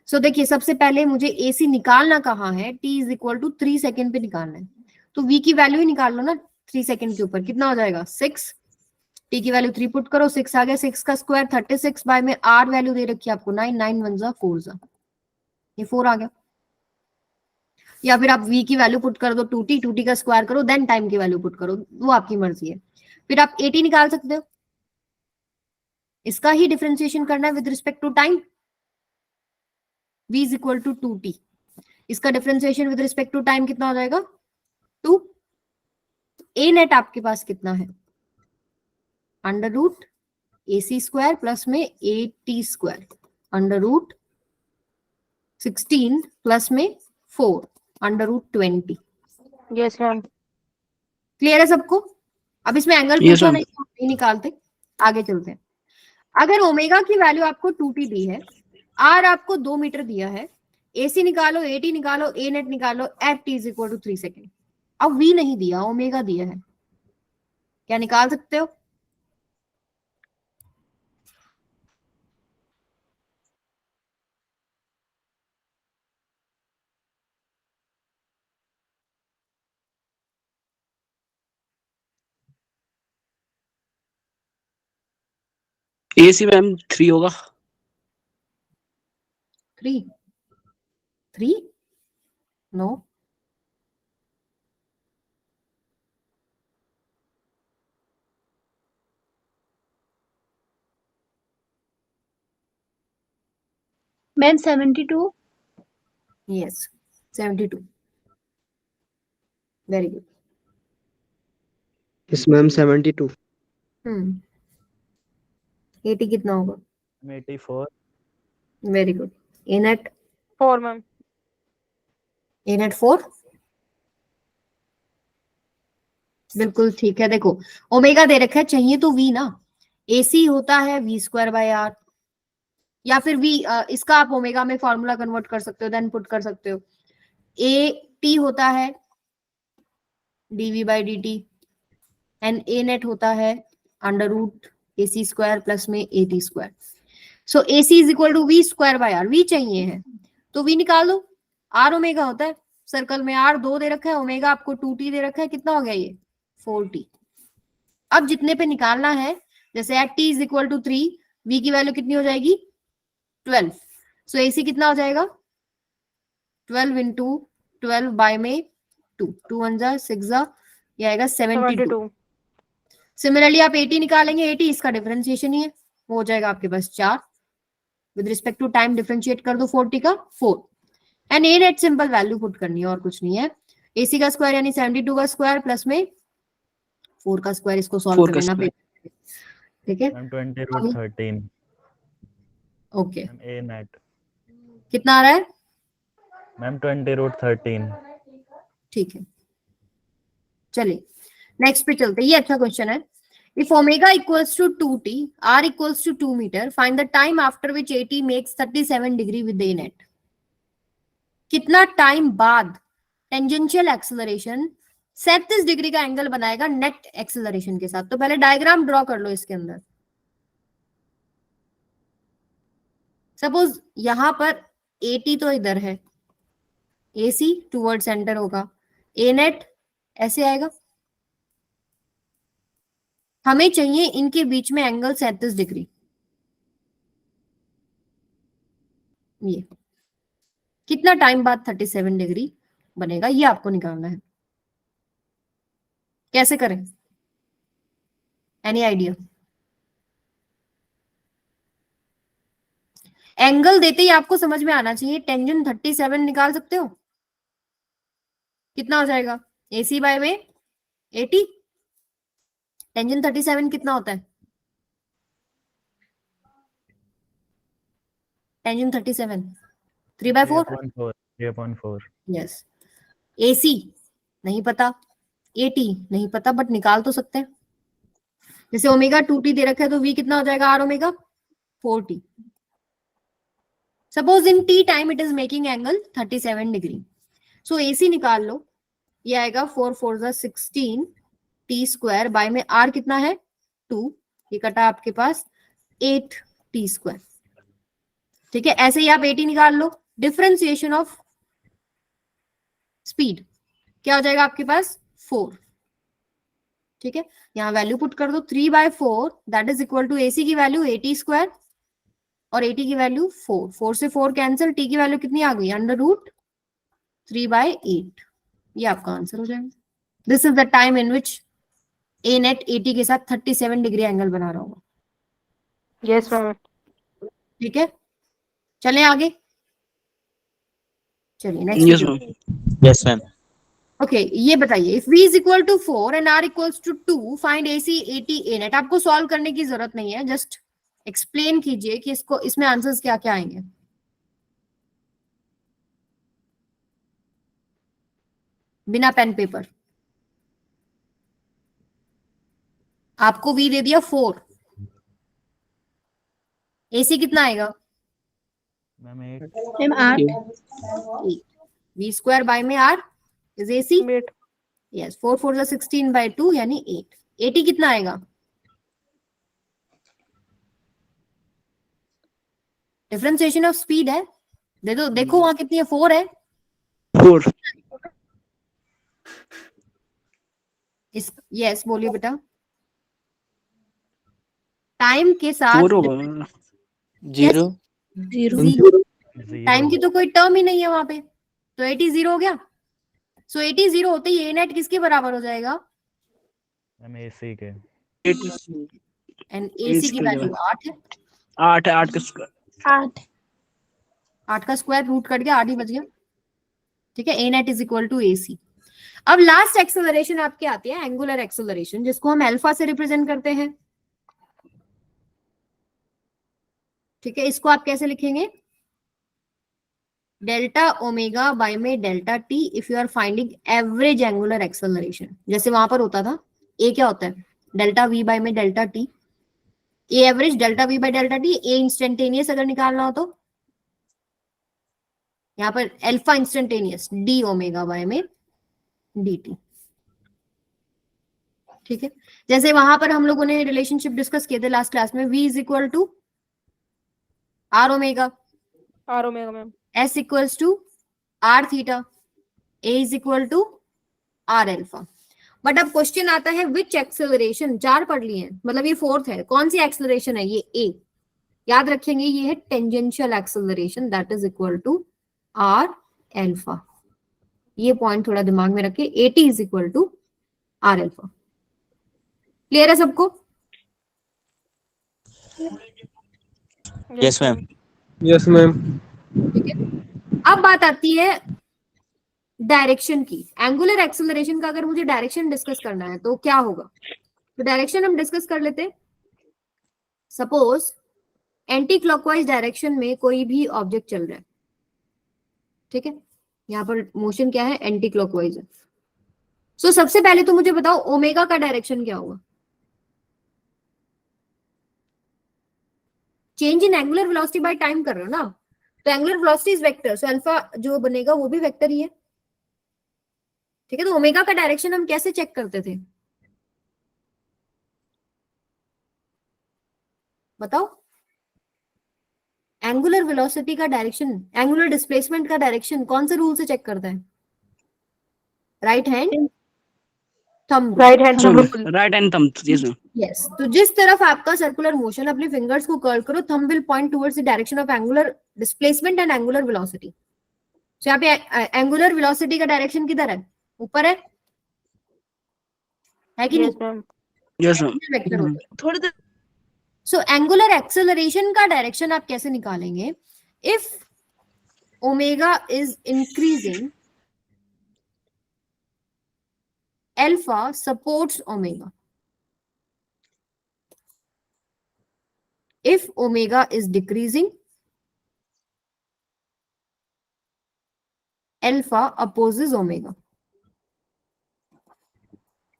सो देखिए सबसे पहले मुझे AC निकालना कहाँ है, t is equal to 3 second पे निकालना है, तो v की वैल्यू ही निकाल लो ना 3 सेकेंड के ऊपर, कितना हो जाएगा 6, t की वैल्यू 3 पुट करो, 6 आ गया, 6 का स्क्वायर 36 बाय में r वैल्यू दे रखी है आपको 9, 9 1 जा 4 जा, ये 4 आ गया। या फिर आप v की वैल्यू पुट कर दो 2t, 2t का स्क्वायर करो, देन टाइम की वैल्यू पुट करो, वो आपकी मर्जी है। फिर आप 80 निकाल सकते हो, इसका ही डिफरेंशिएशन करना है with respect to time, v is equal to 2t, इसका differentiation with respect to time कितना हो जाएगा 2। a नेट आपके पास कितना है, under root AC square plus में 8t square under root 16 plus में 4 under root 20। Yes, ma'am. Clear है सबको? अब इसमें एंगल Yes, पूछा ma'am. नहीं, तो नहीं निकालते, आगे चलते हैं। अगर ओमेगा की वैल्यू आपको 2t दी है, r आपको 2 मीटर दिया है, AC निकालो, AT निकालो, a नेट निकालो, at t is equal to 3 second. अब v नहीं दिया, ओमेगा दिया है, क्या निकाल सकते हो? AC मैम 3 होगा। 3 no, ma'am 72। Yes 72, very good. Yes ma'am 72। AT कितना होगा? 84। Very good. A net, 4, ma'am. A net 4, बिल्कुल ठीक है। देखो ओमेगा दे रखा है, चाहिए तो v ना, AC होता है v² बाय r, या फिर v, इसका आप ओमेगा में फॉर्मूला कन्वर्ट कर सकते हो, देन पुट कर सकते हो। AT होता है dv by dt and A net होता है under root AC square plus में AT square. So AC is equal to v² by r, v चाहिए है तो v निकाल दो, r ओमेगा होता है, सर्कल में r 2 दे रखा है, ओमेगा आपको 2t दे रखा है, कितना हो गया ये 4t। अब जितने पे निकालना है, जैसे at t is equal to 3, v की वैल्यू कितनी हो जाएगी 12, सो AC कितना हो जाएगा 12 इंटू 12 बाय में 2, 2 1 जा 6 जा, ये आएगा 72। 72. सिमिलरली आप 80 निकालेंगे, 80 इसका डिफरेंशिएशन ही है, वो हो जाएगा आपके पास 4, with respect to time differentiate कर दो 40 का 4, and a net simple value put करनी है और कुछ नहीं है। AC का स्क्वायर यानी 72 का स्क्वायर प्लस में 4 का स्क्वायर, इसको सॉल्व 4 कर का लेना, स्क्वायर। ठीक है। Ma'am 20√13। Okay, ma'am A net. कितना आ रहा है? मैम 20√13। ठीक है, चलिए नेक्स्ट पे चलते हैं, ये अच्छा क्वेश्चन है। If omega equals to 2t, r equals to 2 metre, find the time after which AT makes 37 degree with A net. कितना टाइम बाद टेंजेंशियल एक्सेलरेशन 37 डिग्री का एंगल बनाएगा नेट एक्सेलरेशन के साथ? तो पहले डायग्राम ड्रॉ कर लो इसके अंदर। सपोज यहां पर AT तो इधर है, AC टूवर्ड सेंटर होगा, A नेट ऐसे आएगा, हमें चाहिए इनके बीच में एंगल 37 डिग्री। ये कितना टाइम बाद 37 डिग्री बनेगा, ये आपको निकालना है। कैसे करें, एनी आइडिया? एंगल देते ही आपको समझ में आना चाहिए, टेंजेंट 37 निकाल सकते हो, कितना हो जाएगा AC बाय में 80, टेंजेंट 37 कितना होता है, टेंजेंट 37 3/4, 3/4। यस। AC नहीं पता, AT नहीं पता, बट निकाल तो सकते हैं। जैसे ओमेगा 2t दे रखा है तो v कितना हो जाएगा r omega 4t. Suppose in t time it is making angle 37 degree. So AC निकाल लो, ये आएगा 4 4 16 t स्क्वायर बाय में r कितना है 2, ये कटा आपके पास 8 t स्क्वायर. ठीक है, ऐसे ही आप 80 निकाल लो. डिफरेंशिएशन ऑफ स्पीड क्या हो जाएगा आपके पास 4. ठीक है, यहाँ वैल्यू पुट कर दो 3/4 that is equal to AC की वैल्यू 80 स्क्वायर और 80 की वैल्यू 4. 4 से 4 कैंसिल, t की वैल्यू कितनी आ गई √3/8. ये आपका आंसर हो जाएगा. This is the time in which a net 80 के साथ 37 डिग्री एंगल बना रहा होगा. Yes ma'am. ठीक है, चलें आगे. चलिए Yes, next. ma'am. Yes ma'am. Okay, ये बताइए if v is equal to 4 and r equals to 2 find AC 80 A net. आपको सॉल्व करने की जरूरत नहीं है, जस्ट एक्सप्लेन कीजिए कि इसको इसमें आंसर्स क्या क्या आएंगे. बिना पेन पेपर. आपको v दे दिया 4, AC कितना आएगा मैम एक मैम 8. v स्क्वायर बाय में r इज AC. 8. यस, 4 4 16/2 यानी 8. 80 कितना आएगा डिफरेंशिएशन ऑफ स्पीड है. देखो वहां कितनी है 4 है. 4. इस यस बोलिए बेटा. टाइम के साथ 4 होगा. 0. 0. टाइम की तो कोई टर्म ही नहीं है वहां पे, तो 80 0 हो गया. सो 80 0 होते ही ए नेट किसके बराबर हो जाएगा मैम AC के. एंड AC की वैल्यू 8 है. 8 है, 8 का स्क्वायर. 8. 8 का स्क्वायर रूट कट गया, 8 ही बच गया. ठीक है, A net is equal to AC. अब लास्ट एक्सेलरेशन आपके आती है एंगुलर एक्सेलरेशन, जिसको हम अल्फा से रिप्रेजेंट करते हैं. ठीक है, इसको आप कैसे लिखेंगे डेल्टा ओमेगा बाय में delta t if you are finding average angular acceleration. जैसे वहां पर होता था ए क्या होता है डेल्टा वी बाय में delta t. A average delta v by delta t. A instantaneous अगर निकालना हो तो यहाँ पर alpha instantaneous d omega by में डी टी. ठीक है, जैसे वहां पर हम लोगों ने रिलेशनशिप डिस्कस किए थे लास्ट क्लास में. v is equal to are omega, R omega ma'am. s equals to r theta, a is equal to r alpha. But अब क्वेश्चन आता है विच एक्सेलरेशन. 4 पढ़ लिए हैं, मतलब ये 4th है. कौन सी एक्सेलरेशन है ये a. याद रखेंगे ये है tangential acceleration that is equal to r alpha. ये पॉइंट थोड़ा दिमाग में रखें. at is equal to r alpha. Clear है सबको? Yes ma'am. Yes ma'am. ठीक है, अब बात आती है डायरेक्शन की. एंगुलर एक्सेलरेशन का अगर मुझे डायरेक्शन डिस्कस करना है तो क्या होगा. तो डायरेक्शन हम डिस्कस कर लेते. सपोज एंटी क्लॉकवाइज डायरेक्शन में कोई भी ऑब्जेक्ट चल रहा है. ठीक है, यहाँ पर मोशन क्या है एंटी क्लॉकवाइज है. सो सबसे पहले तो मुझे बताओ ओमेगा का डायरेक्शन क्या होगा. Change in angular velocity by time कर रहे हो ना, तो angular velocity is vector, so alpha जो बनेगा वो भी वेक्टर ही है. ठीक है, तो ओमेगा का डायरेक्शन हम कैसे चेक करते थे बताओ. एंगुलर वेलोसिटी का डायरेक्शन, एंगुलर डिस्प्लेसमेंट का डायरेक्शन कौन से रूल से चेक करता है. Right hand thumb. Right hand rule. Right hand thumb. Yes ma'am. Yes, तो जिस तरफ आपका सर्कुलर मोशन, अपने फिंगर्स को कर्ल करो, thumb will point towards the direction of angular displacement and angular velocity. So यहाँ पे एंगुलर वेलोसिटी का डायरेक्शन किधर है, ऊपर है कि नहीं. Yes ma'am. Yes ma'am. Vector होता है. सो एंगुलर एक्सेलरेशन का डायरेक्शन आप कैसे निकालेंगे. If omega is increasing, alpha supports omega. If omega is decreasing, alpha opposes omega.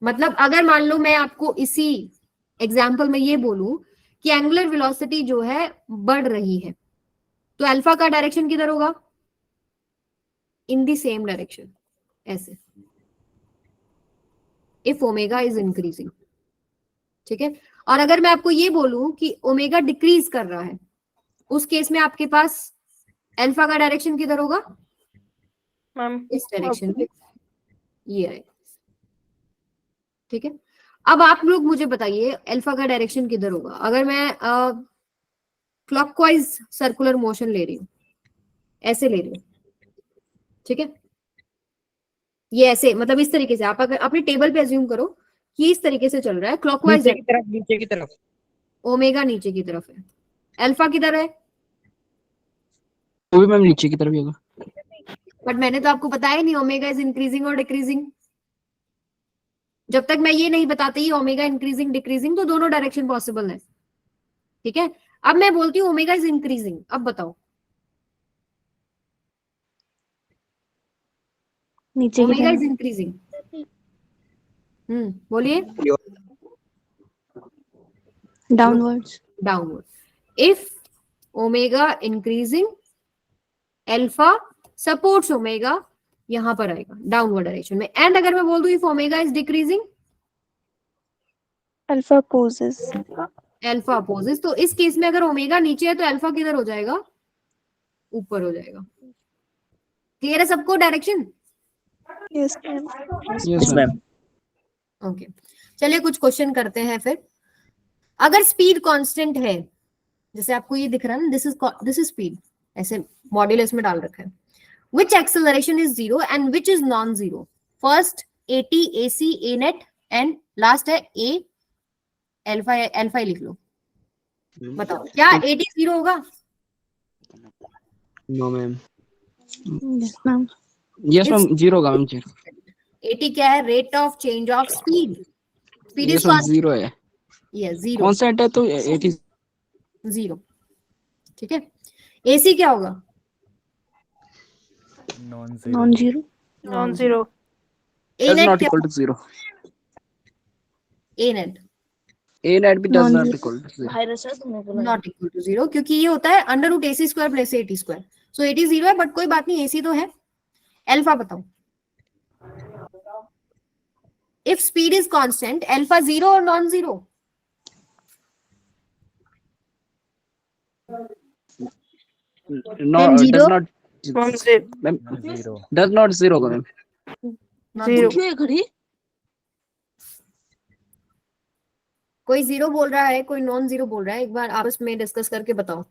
मतलब अगर मान लो मैं आपको इसी एग्जाम्पल में ये बोलूं कि एंगुलर वेलोसिटी जो है बढ़ रही है, तो अल्फा का डायरेक्शन किधर होगा? इन द सेम डायरेक्शन, ऐसे, इफ ओमेगा इज इंक्रीजिंग। ठीक है, और अगर मैं आपको ये बोलूं कि ओमेगा डिक्रीज कर रहा है, उस केस में आपके पास अल्फा का डायरेक्शन किधर होगा? मैम इस डायरेक्शन में, ये है। ठीक है, अब आप लोग मुझे बताइए अल्फा का डायरेक्शन किधर होगा? अगर मैं क्लॉकवाइज सर्कुलर मोशन ले रही हूँ, ऐसे ले रही हूँ, ठीक है, ये ऐसे, मतलब इस तरीके से, आप अगर अपने टेबल पे अज्यूम करो कि इस तरीके से चल रहा है क्लॉकवाइज, नीचे की तरफ ओमेगा नीचे की तरफ है, अल्फा किधर है? वो भी मैम नीचे की तरफ ही होगा। बट मैंने तो आपको बताया नहीं ओमेगा इज इंक्रीजिंग और डिक्रीजिंग। जब तक मैं ये नहीं बताती ओमेगा इंक्रीजिंग डिक्रीजिंग, तो दोनों डायरेक्शन पॉसिबल है। ठीक है, अब मैं बोलती हूँ ओमेगा इज इंक्रीजिंग, अब बताओ नीचे की ओमेगा इज तरफ। इंक्रीजिंग। बोलिए। Downwards. Downward. If omega increasing, alpha supports omega, यहां पर आएगा डाउनवर्ड डायरेक्शन में। एंड अगर मैं बोल दूं if omega is decreasing, alpha opposes. Alpha opposes. तो इस केस में अगर ओमेगा नीचे है तो अल्फा किधर हो जाएगा? ऊपर हो जाएगा। क्लियर है सबको direction? Yes ma'am. Yes ma'am. Okay, चलिए कुछ क्वेश्चन करते हैं फिर। अगर स्पीड कांस्टेंट है, जैसे आपको ये दिख रहा है ना, दिस इज स्पीड, ऐसे मॉड्यूलस में डाल रखा है। Which acceleration is zero and which is non-zero? First AT, AC, A net and last है A अल्फा, अल्फा लिख लो। बताओ क्या AT जीरो होगा? No ma'am. Yes ma'am. Yes ma'am, zero होगा मैम, जीरो। AT क्या है? Rate of change of speed. Speed is yes ma'am, zero है। यस जीरो, कांस्टेंट है तो 80। जीरो। ठीक है, AC क्या होगा? Non zero. Non zero. A does net not क्या? equal to zero. A net A net भी does not Non-zero. equal to zero. Not equal to zero, क्योंकि ये होता है under root AC square plus AT square. So AT zero है, but कोई बात नहीं, AC तो है। अल्फा बताओ। If speed is constant, alpha zero or non-zero? No, Ma'am, does zero. not. Ma'am, zero. Ma'am, does not zero होगा ma'am. Not Zero. zero. कोई zero बोल रहा है, कोई नॉन जीरो बोल रहा है, एक बार आपस में डिस्कस करके बताओ।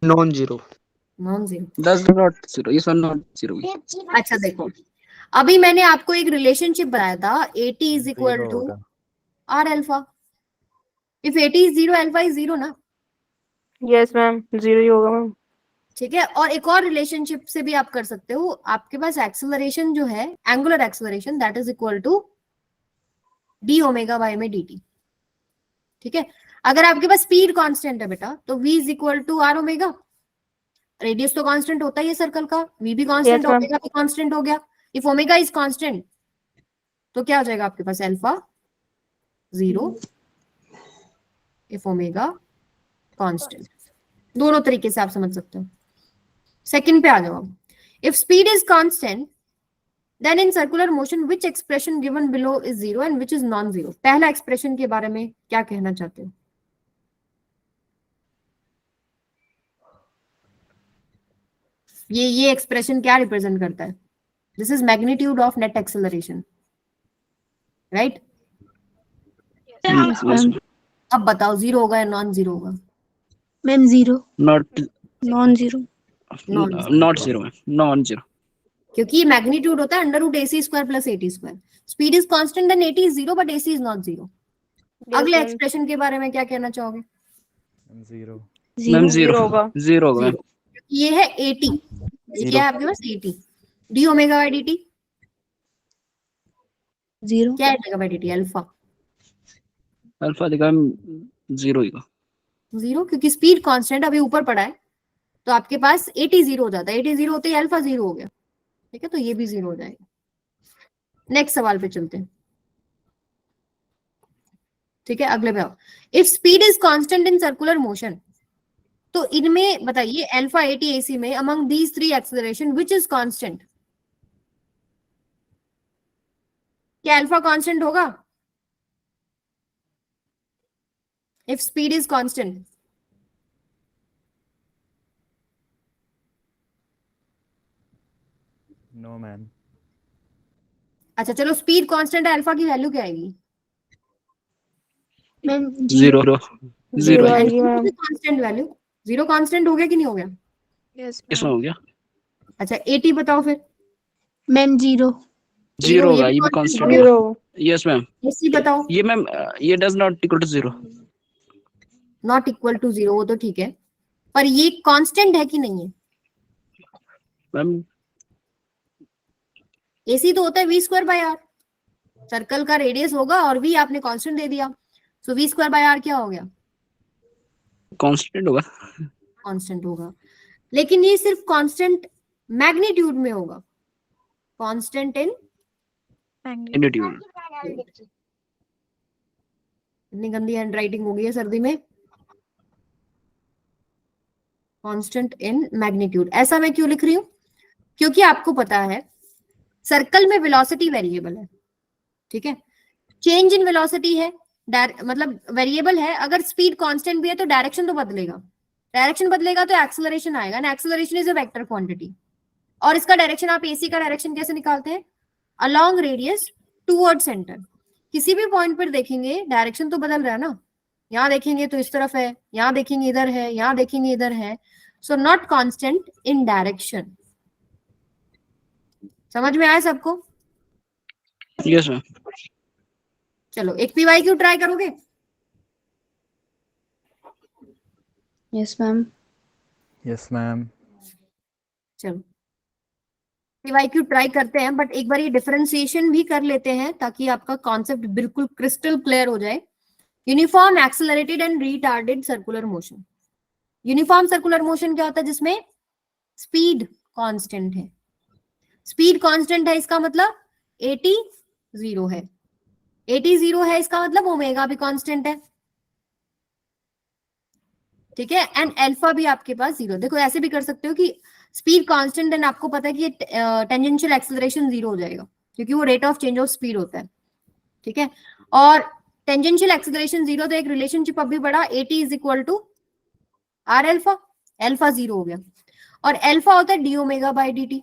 Non zero. Non zero. Does not zero. Yes or not zero. अच्छा देखो, अभी मैंने आपको एक रिलेशनशिप बताया था, AT is equal to r alpha. If AT is zero, alpha is zero ना। यस मैम, जीरो ही होगा मैम। ठीक है, और एक और रिलेशनशिप से भी आप कर सकते हो, आपके पास एक्सेलरेशन जो है, angular acceleration, that is equal to d omega by में dt। ठीक है, अगर आपके पास स्पीड कांस्टेंट है बेटा, तो v is equal to are omega. Radius तो कांस्टेंट होता ही है सर्कल का, v भी कांस्टेंट, Yes, ma'am. ओमेगा भी कांस्टेंट हो गया। इफ ओमेगा इज कांस्टेंट, तो क्या हो जाएगा आपके पास? Alpha zero, if omega constant. दोनों तरीके से आप समझ सकते हो। सेकंड पे आ जाओ। If speed is constant, then in circular motion which expression given below is zero and which is non-zero? पहला एक्सप्रेशन के बारे में क्या कहना चाहते हो? ये एक्सप्रेशन क्या रिप्रेजेंट करता है? This is magnitude of net acceleration, right? Yes ma'am. अब बताओ जीरो होगा या नॉन जीरो होगा? Ma'am zero. Not non zero. not zero ma'am, non zero. क्योंकि मैग्नीट्यूड होता है under root AC square plus AT square. Speed is constant then AT is zero but AC is not zero. अगले expression के बारे में क्या कहना चाहोगे? जीरो। मैम जीरो जीरो होगा। जीरो होगा मैम। ये है AT, ये क्या है आपके पास? AT D omega bye dt। Zero. क्या है omega by dt? Alpha. Alpha देखा मैम, जीरो ही होगा। जीरो, क्योंकि स्पीड कांस्टेंट अभी ऊपर पड़ा है, तो आपके पास AT जीरो हो जाता है। AT जीरो होते ही अल्फा जीरो हो गया। ठीक है, तो ये भी जीरो हो जाएगा। नेक्स्ट सवाल पे चलते हैं। ठीक है, अगले पे आओ। If speed is constant in circular motion, तो इनमें बताइए अल्फा 80 AC में among these three acceleration which is constant? क्या अल्फा कांस्टेंट होगा if speed is constant? No ma'am. अच्छा चलो, स्पीड कांस्टेंट है, अल्फा की वैल्यू क्या आएगी? मैम जीरो जीरो जीरो आएगी ma'am. Constant value, zero constant हो गया कि नहीं हो गया? यस इसमें हो गया अच्छा 80 बताओ फिर। मैम 0 जीरो ये होगा, भी ये भी constant कांस्टेंट होगा। होगा। जीरो। Yes ma'am. AC बताओ। ये मैम ये does not equal to zero. Not equal to 0, वो तो ठीक है, पर ये कांस्टेंट है कि नहीं है? मैम AC तो होता है v²/r, सर्कल का रेडियस होगा और v आपने कांस्टेंट दे दिया, सो v²/r क्या हो गया? कांस्टेंट होगा। कांस्टेंट होगा, लेकिन ये सिर्फ कांस्टेंट मैग्नीट्यूड में होगा, कांस्टेंट इन मैग्नीट्यूड। इतनी गंदी हैंडराइटिंग हो गई है सर्दी में। कांस्टेंट इन मैग्नीट्यूड, ऐसा मैं क्यों लिख रही हूं? क्योंकि आपको पता है सर्कल में वेलोसिटी वेरिएबल है, ठीक है, चेंज इन वेलोसिटी है, मतलब वेरिएबल है। अगर स्पीड कांस्टेंट भी है तो डायरेक्शन तो बदलेगा, डायरेक्शन बदलेगा तो एक्सेलरेशन आएगा ना, acceleration is a vector quantity. और इसका डायरेक्शन, आप AC का डायरेक्शन कैसे निकालते हैं? Along radius toward centre. किसी भी पॉइंट पर देखेंगे डायरेक्शन तो बदल रहा है ना, यहाँ देखेंगे तो इस तरफ है, यहाँ देखेंगे इधर है, यहाँ देखेंगे इधर है, so not constant in direction. समझ में आया सबको? Yes ma'am. चलो एक PYQ ट्राई करोगे? Yes ma'am. Yes ma'am. चलो PYQ ट्राई करते हैं, बट एक बार ये डिफरेंशिएशन भी कर लेते हैं ताकि आपका कॉन्सेप्ट बिल्कुल क्रिस्टल क्लियर हो जाए। Uniform accelerated and retarded circular motion. Uniform circular motion क्या होता है? जिसमें स्पीड कांस्टेंट है। स्पीड कांस्टेंट है इसका मतलब 80 0 है, 80 0 है इसका मतलब ओमेगा भी कांस्टेंट है, ठीक है, एंड अल्फा भी आपके पास 0। देखो ऐसे भी कर सकते हो कि स्पीड कांस्टेंट एंड आपको पता है कि टेंजेंशियल एक्सेलरेशन 0 हो जाएगा क्योंकि वो rate of change of speed होता है, ठीक है। और टेंजेंशियल एक्सेलरेशन 0, तो एक रिलेशनशिप अभी बढ़ा, 80 is equal to r alpha, alpha 0 हो गया। और अल्फा होता है d⍵/dt,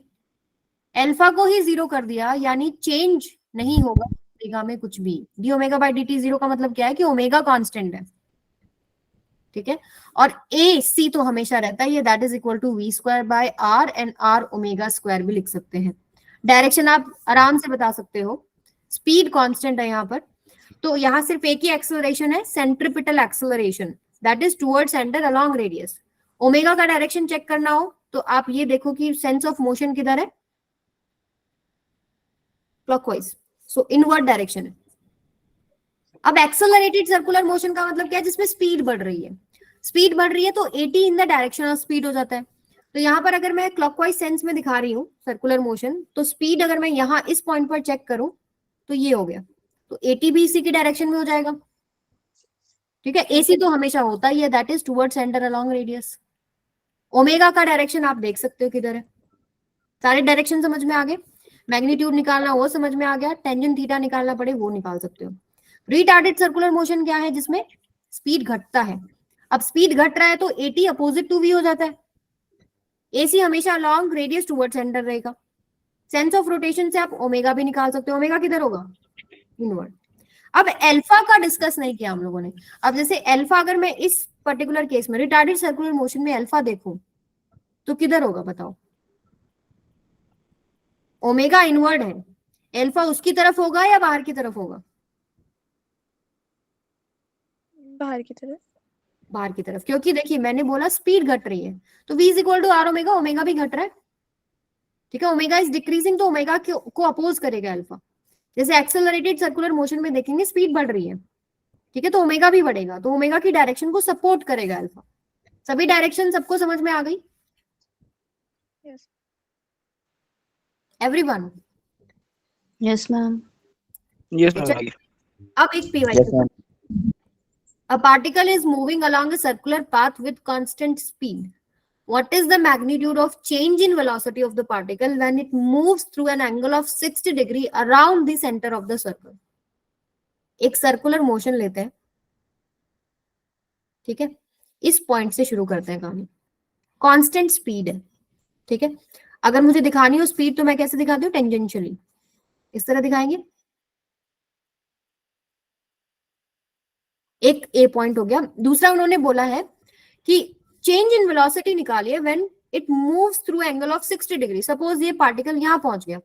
अल्फा को ही 0 कर दिया यानी चेंज नहीं होगा ओमेगा में कुछ भी। d⍵/dt 0 का मतलब क्या है कि ओमेगा कांस्टेंट है, ठीक है। और AC तो हमेशा रहता है, ये that is equal to v²/r and r ω² भी लिख सकते हैं। डायरेक्शन आप आराम से बता सकते हो, स्पीड कांस्टेंट है यहाँ पर, तो यहाँ सिर्फ एक ही एक्सेलरेशन है, centripetal acceleration, that is toward centre along radius. Omega का डायरेक्शन चेक करना हो तो आप ये देखो कि सेंस ऑफ मोशन किधर है, क्लॉकवाइज, सो इनवर्ड डायरेक्शन है। अब एक्सेलरेटेड सर्कुलर मोशन का मतलब क्या है? जिसमें स्पीड बढ़ रही है, स्पीड बढ़ रही है तो 80 इन द डायरेक्शन ऑफ स्पीड हो जाता है। तो यहाँ पर अगर मैं क्लॉकवाइज सेंस में दिखा रही हूँ सर्कुलर मोशन, तो स्पीड अगर मैं यहाँ इस पॉइंट पर चेक करूं तो ये हो गया, तो 80 भी इसी की डायरेक्शन में हो जाएगा, ठीक है। AC तो हमेशा होता ही है, that is toward centre along radius. Omega का डायरेक्शन आप देख सकते हो किधर है, सारे डायरेक्शन समझ में आ गए, मैग्नीट्यूड निकालना वो समझ में आ गया, टेंजेंट थीटा निकालना पड़े वो निकाल सकते हो। रिटार्डेड सर्कुलर मोशन क्या है? जिसमें स्पीड घटता है। अब स्पीड घट रहा है तो 80 अपोजिट टू v हो जाता है, AC हमेशा अलोंग रेडियस टुवर्ड सेंटर रहेगा। सेंस ऑफ रोटेशन से आप ओमेगा भी निकाल सकते हो, ओमेगा किधर होगा? इनवर्ड। अब अल्फा का डिस्कस नहीं किया हम लोगों ने। अब जैसे अल्फा, अगर मैं इस पर्टिकुलर केस में रिटार्डेड सर्कुलर मोशन में अल्फा देखूं तो किधर होगा बताओ? ओमेगा इनवर्ड है, अल्फा उसकी तरफ होगा या बाहर की तरफ होगा? बाहर की तरफ। बाहर की तरफ, क्योंकि देखिए मैंने बोला स्पीड घट रही है तो v is equal to r omega, omega भी घट रहा है, ठीक है। ओमेगा इज डिक्रीजिंग तो ओमेगा को अपोज करेगा अल्फा। जैसे एक्सेलरेटेड सर्कुलर मोशन में देखेंगे स्पीड बढ़ रही है, ठीक है, तो ओमेगा भी बढ़ेगा, तो ओमेगा की डायरेक्शन को सपोर्ट करेगा अल्फा। सभी डायरेक्शन सबको समझ में आ गई? Yes. Everyone? Yes ma'am. Yes अच्छा, मैम। अब एक PYQ, A particle is moving along a circular path with constant speed. What is the magnitude of change in velocity of the particle when it moves through an angle of 60 degree around the center of the circle? एक circular motion लेते हैं, ठीक है, इस point से शुरू करते हैं कहानी. कांस्टेंट स्पीड है, ठीक है. अगर मुझे दिखानी हो स्पीड तो मैं कैसे दिखाती हूँ? टेंजेंशियली, इस तरह दिखाएंगे. एक ए पॉइंट हो गया. दूसरा उन्होंने बोला है कि चेंज इन वेलोसिटी निकालिए when it moves through angle of 60 degree. Suppose ये पार्टिकल यहां पहुंच गया,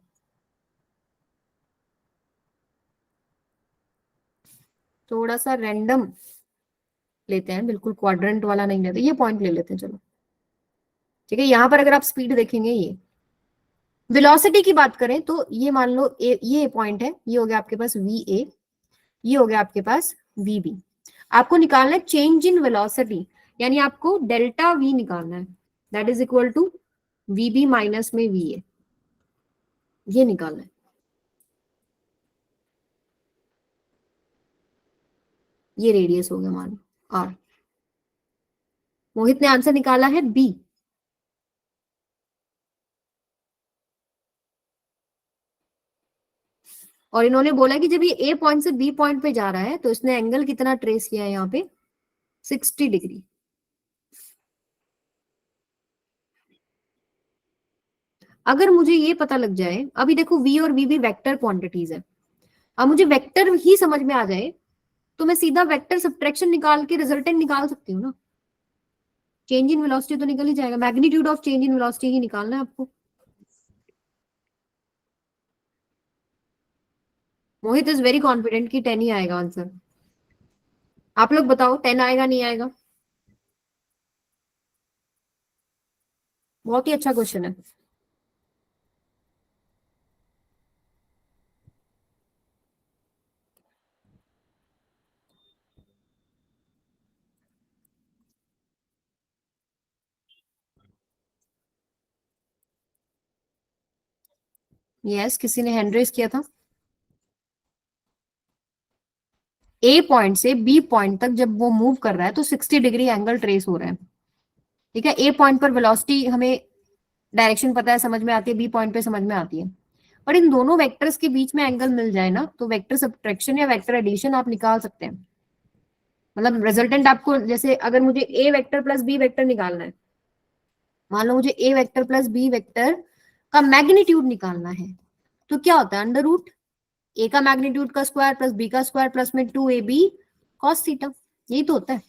थोड़ा सा रैंडम लेते हैं, बिल्कुल क्वाड्रेंट वाला नहीं लेते, ये पॉइंट ले लेते हैं. चलो ठीक है. यहां पर अगर आप स्पीड देखेंगे, ये वेलोसिटी की बात करें तो ये मान लो ये पॉइंट है, ये हो गया आपके पास वी ए, ये हो गया आपके पास वी बी. आपको निकालना है चेंज इन वेलोसिटी, यानी आपको डेल्टा वी निकालना है, that is equal to v b minus में वी ए, ये निकालना है. ये रेडियस हो गया मान लो आर. मोहित ने आंसर निकाला है बी. और इन्होंने बोला कि जब ये ए पॉइंट से बी पॉइंट पे जा रहा है तो इसने एंगल कितना ट्रेस किया है यहाँ पे? 60 डिग्री. अगर मुझे ये पता लग जाए, अभी देखो v और v भी वेक्टर क्वांटिटीज है, अब मुझे वेक्टर ही समझ में आ जाए तो मैं सीधा वेक्टर सब्ट्रैक्शन निकाल के रिजल्टेंट निकाल सकती हूँ ना. चेंज इन वेलोसिटी तो निकल ही जाएगा, magnitude of change in velocity ही निकालना है आपको. मोहित इज वेरी कॉन्फिडेंट कि 10 ही आएगा आंसर. आप लोग बताओ 10 आएगा नहीं आएगा? बहुत ही अच्छा क्वेश्चन है. यस, किसी ने हैंड रेज किया था. ए पॉइंट से बी पॉइंट तक जब वो मूव कर रहा है तो 60 डिग्री एंगल ट्रेस हो रहा है. ठीक है. ए पॉइंट पर वेलोसिटी हमें डायरेक्शन पता है, समझ में आती है, बी पॉइंट पे समझ में आती है. पर इन दोनों वेक्टर्स के बीच में एंगल मिल जाए ना तो वेक्टर सब्ट्रैक्शन या वेक्टर एडिशन आप निकाल सकते हैं. मतलब रिजल्टेंट आपको, जैसे अगर मुझे ए वेक्टर प्लस बी वेक्टर निकालना है, मान लो मुझे ए वेक्टर प्लस बी वेक्टर का मैग्नीट्यूड निकालना है, तो क्या होता है? अंडर रूट ए का मैग्नीट्यूड का स्क्वायर प्लस बी का स्क्वायर प्लस में 2ab cos थीटा, यही तो होता है.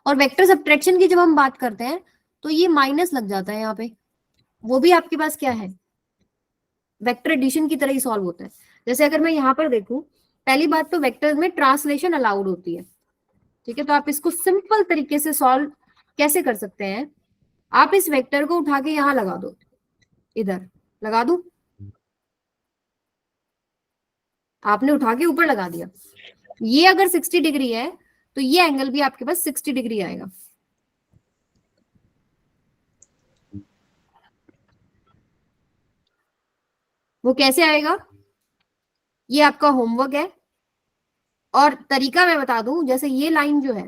और वेक्टर सब्ट्रैक्शन की जब हम बात करते हैं तो ये माइनस लग जाता है यहाँ पे, वो भी आपके पास क्या है? वेक्टर एडिशन की तरह ही सॉल्व होता है. जैसे अगर मैं यहाँ पर देखूं, पहली बात तो वेक्टर में ट्रांसलेशन अलाउड होती है. ठीक है. तो आप इसको सिंपल तरीके से सॉल्व कैसे कर सकते हैं? आप इस वेक्टर को उठा के यहाँ लगा दो, इधर लगा दो, आपने उठा के ऊपर लगा दिया. ये अगर 60 डिग्री है तो ये एंगल भी आपके पास 60 डिग्री आएगा. वो कैसे आएगा? ये आपका होमवर्क है. और तरीका मैं बता दूं, जैसे ये लाइन जो है,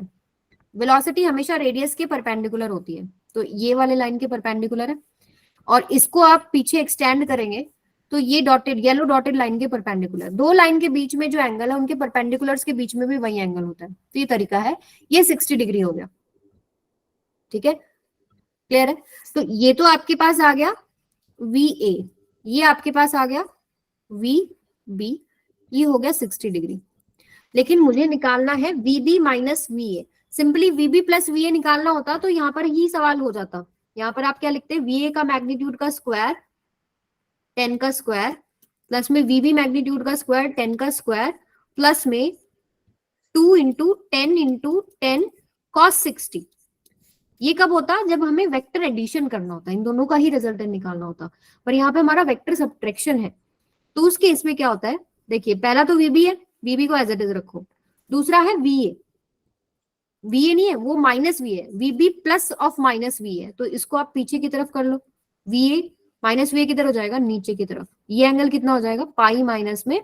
वेलोसिटी हमेशा रेडियस के परपेंडिकुलर होती है, तो ये वाले लाइन के परपेंडिकुलर है. और इसको आप पीछे एक्सटेंड करेंगे तो ये डॉटेड, येलो डॉटेड लाइन के परपेंडिकुलर. दो लाइन के बीच में जो एंगल है उनके परपेंडिकुलर्स के बीच में भी वही एंगल होता है. तो ये तरीका है. ये 60 डिग्री हो गया. ठीक है, क्लियर है? तो ये तो आपके पास आ गया VA, ये आपके पास आ गया VB, ये हो गया 60 डिग्री. लेकिन मुझे निकालना है VB minus VA. Simply VB plus VA निकालना होता तो यहाँ पर ही सवाल हो जाता. यहाँ पर आप क्या लिखते हैं? VA का मैग्नीट्यूड का स्क्वायर 10 का स्क्वायर प्लस में VB मैग्नीट्यूड का स्क्वायर 10 का स्क्वायर प्लस में 2 इंटू 10 cos 60. ये कब होता? जब हमें वेक्टर एडिशन करना होता, इन दोनों का ही रिजल्टेंट निकालना होता. पर यहाँ पे हमारा वेक्टर सब्ट्रैक्शन है, तो उस केस में क्या होता है? देखिए, पहला तो VB है, VB को एज इट इज रखो. दूसरा है VA, VA नहीं है, वो माइनस VA है, VB plus of minus VA है, तो इसको आप पीछे की तरफ कर लो. VA माइनस VA किधर हो जाएगा? नीचे की तरफ. ये एंगल कितना हो जाएगा? पाई माइनस में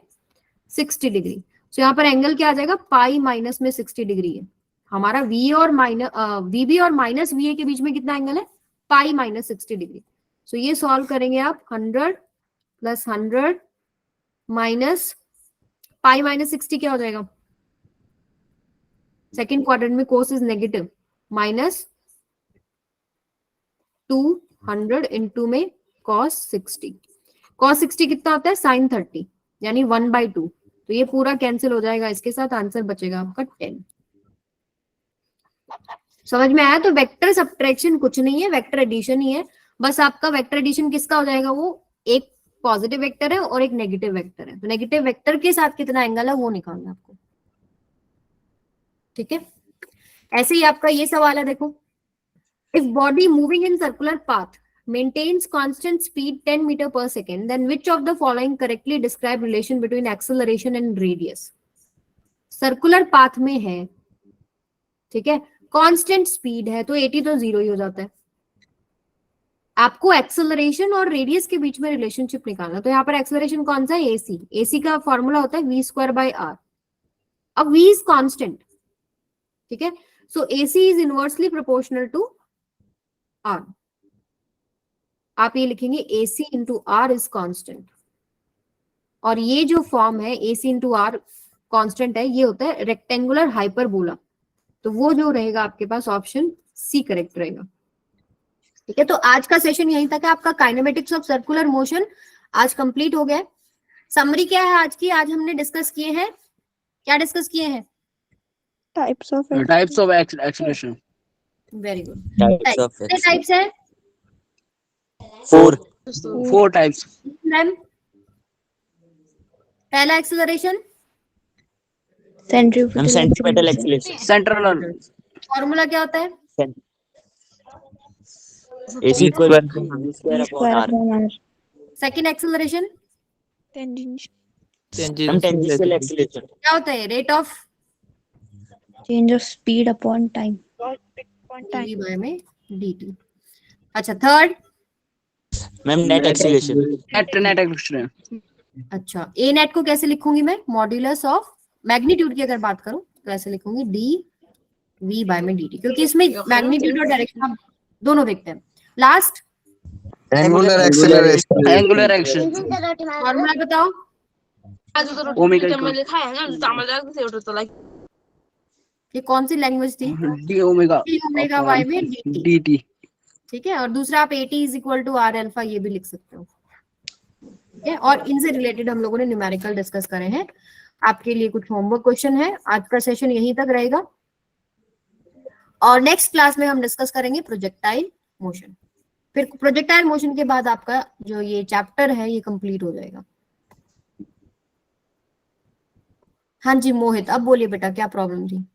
60 डिग्री. तो यहाँ पर एंगल क्या आ जाएगा? पाई माइनस में 60 डिग्री है. हमारा वी और माइनस वीबी और माइनस वीए के बीच में कितना एंगल है, पाई माइनस 60 डिग्री। सो ये सॉल्व करेंगे आप 100 प्लस 100 माइनस पाई माइनस 60 क्या हो जाएगा, सेकेंड क्वाड्रेंट में कोस इज नेगेटिव, माइनस 200 इंटू में cos 60। cos 60 कितना होता है, sin 30, यानी 1/2। तो ये पूरा कैंसिल हो जाएगा इसके साथ, आंसर बचेगा आपका 10। समझ में आया? तो वेक्टर सब्ट्रैक्शन कुछ नहीं है, वेक्टर एडिशन ही है। बस आपका वेक्टर एडिशन किसका हो जाएगा, वो एक पॉजिटिव वेक्टर है और एक नेगेटिव वेक्टर है, तो नेगेटिव वेक्टर के साथ कितना एंगल है वो निकालना आपको। ठीक है, ऐसे ही आपका ये सवाल है, देखो, if body moving in circular path maintains constant speed 10 meter per second, then which of the following correctly describe relation between acceleration and radius? Circular path में है, ठीक है, कांस्टेंट स्पीड है, तो 80 तो 0 ही हो जाता है। आपको एक्सेलरेशन और रेडियस के बीच में रिलेशनशिप निकालना, तो यहाँ पर एक्सेलरेशन कौन सा है, एसी। एसी का फॉर्मूला होता है v²/r। अब v इज कांस्टेंट, ठीक है, so AC is inversely proportional to r। आप ये लिखेंगे AC into R is constant, और ये जो फॉर्म है AC इंटू आर कॉन्स्टेंट है, ये होता है रेक्टेंगुलर हाइपरबोला। तो वो जो रहेगा आपके पास ऑप्शन सी करेक्ट रहेगा। ठीक है, तो आज का सेशन यहीं तक है। आपका काइनेमेटिक्स ऑफ सर्कुलर मोशन आज कंप्लीट हो गया। समरी क्या है आज की? आज हमने डिस्कस किए हैं, क्या डिस्कस किए हैं? Types of acceleration. Very good. Types of कितने टाइप्स है? 4 टाइप्स। मैम, पहला acceleration centripetal acceleration, central formula क्या होता है? AC equal r। Second acceleration tangential acceleration, क्या होता है? Rate of change of speed upon time dv by में dt। अच्छा, third ma'am net acceleration. Net acceleration. अच्छा, ए नेट को कैसे लिखूंगी मैं? मॉड्यूलस ऑफ मैग्नीट्यूड की अगर बात करूं तो ऐसे लिखूंगी डी वी बाय में dt, क्योंकि इसमें मैग्नीट्यूड और डायरेक्शन आप दोनों देखते हैं। Last angular acceleration. Angular acceleration. Formula बताओ। ओमेगा ये कौन सी लैंग्वेज थी? डी ओमेगा ओमेगा वाई में dt। dt। ठीक है, और दूसरा आप AT is equal to r alpha, ये भी लिख सकते हो। ठीक है, और इनसे रिलेटेड हम लोगों ने न्यूमेरिकल डिस्कस करे हैं। आपके लिए कुछ होमवर्क क्वेश्चन है। आज का सेशन यहीं तक रहेगा, और नेक्स्ट क्लास में हम डिस्कस करेंगे प्रोजेक्टाइल मोशन। फिर प्रोजेक्टाइल मोशन के बाद आपका जो ये चैप्टर है ये कंप्लीट हो जाएगा। हाँ जी मोहित, अब बोलिए बेटा, क्या प्रॉब्लम थी?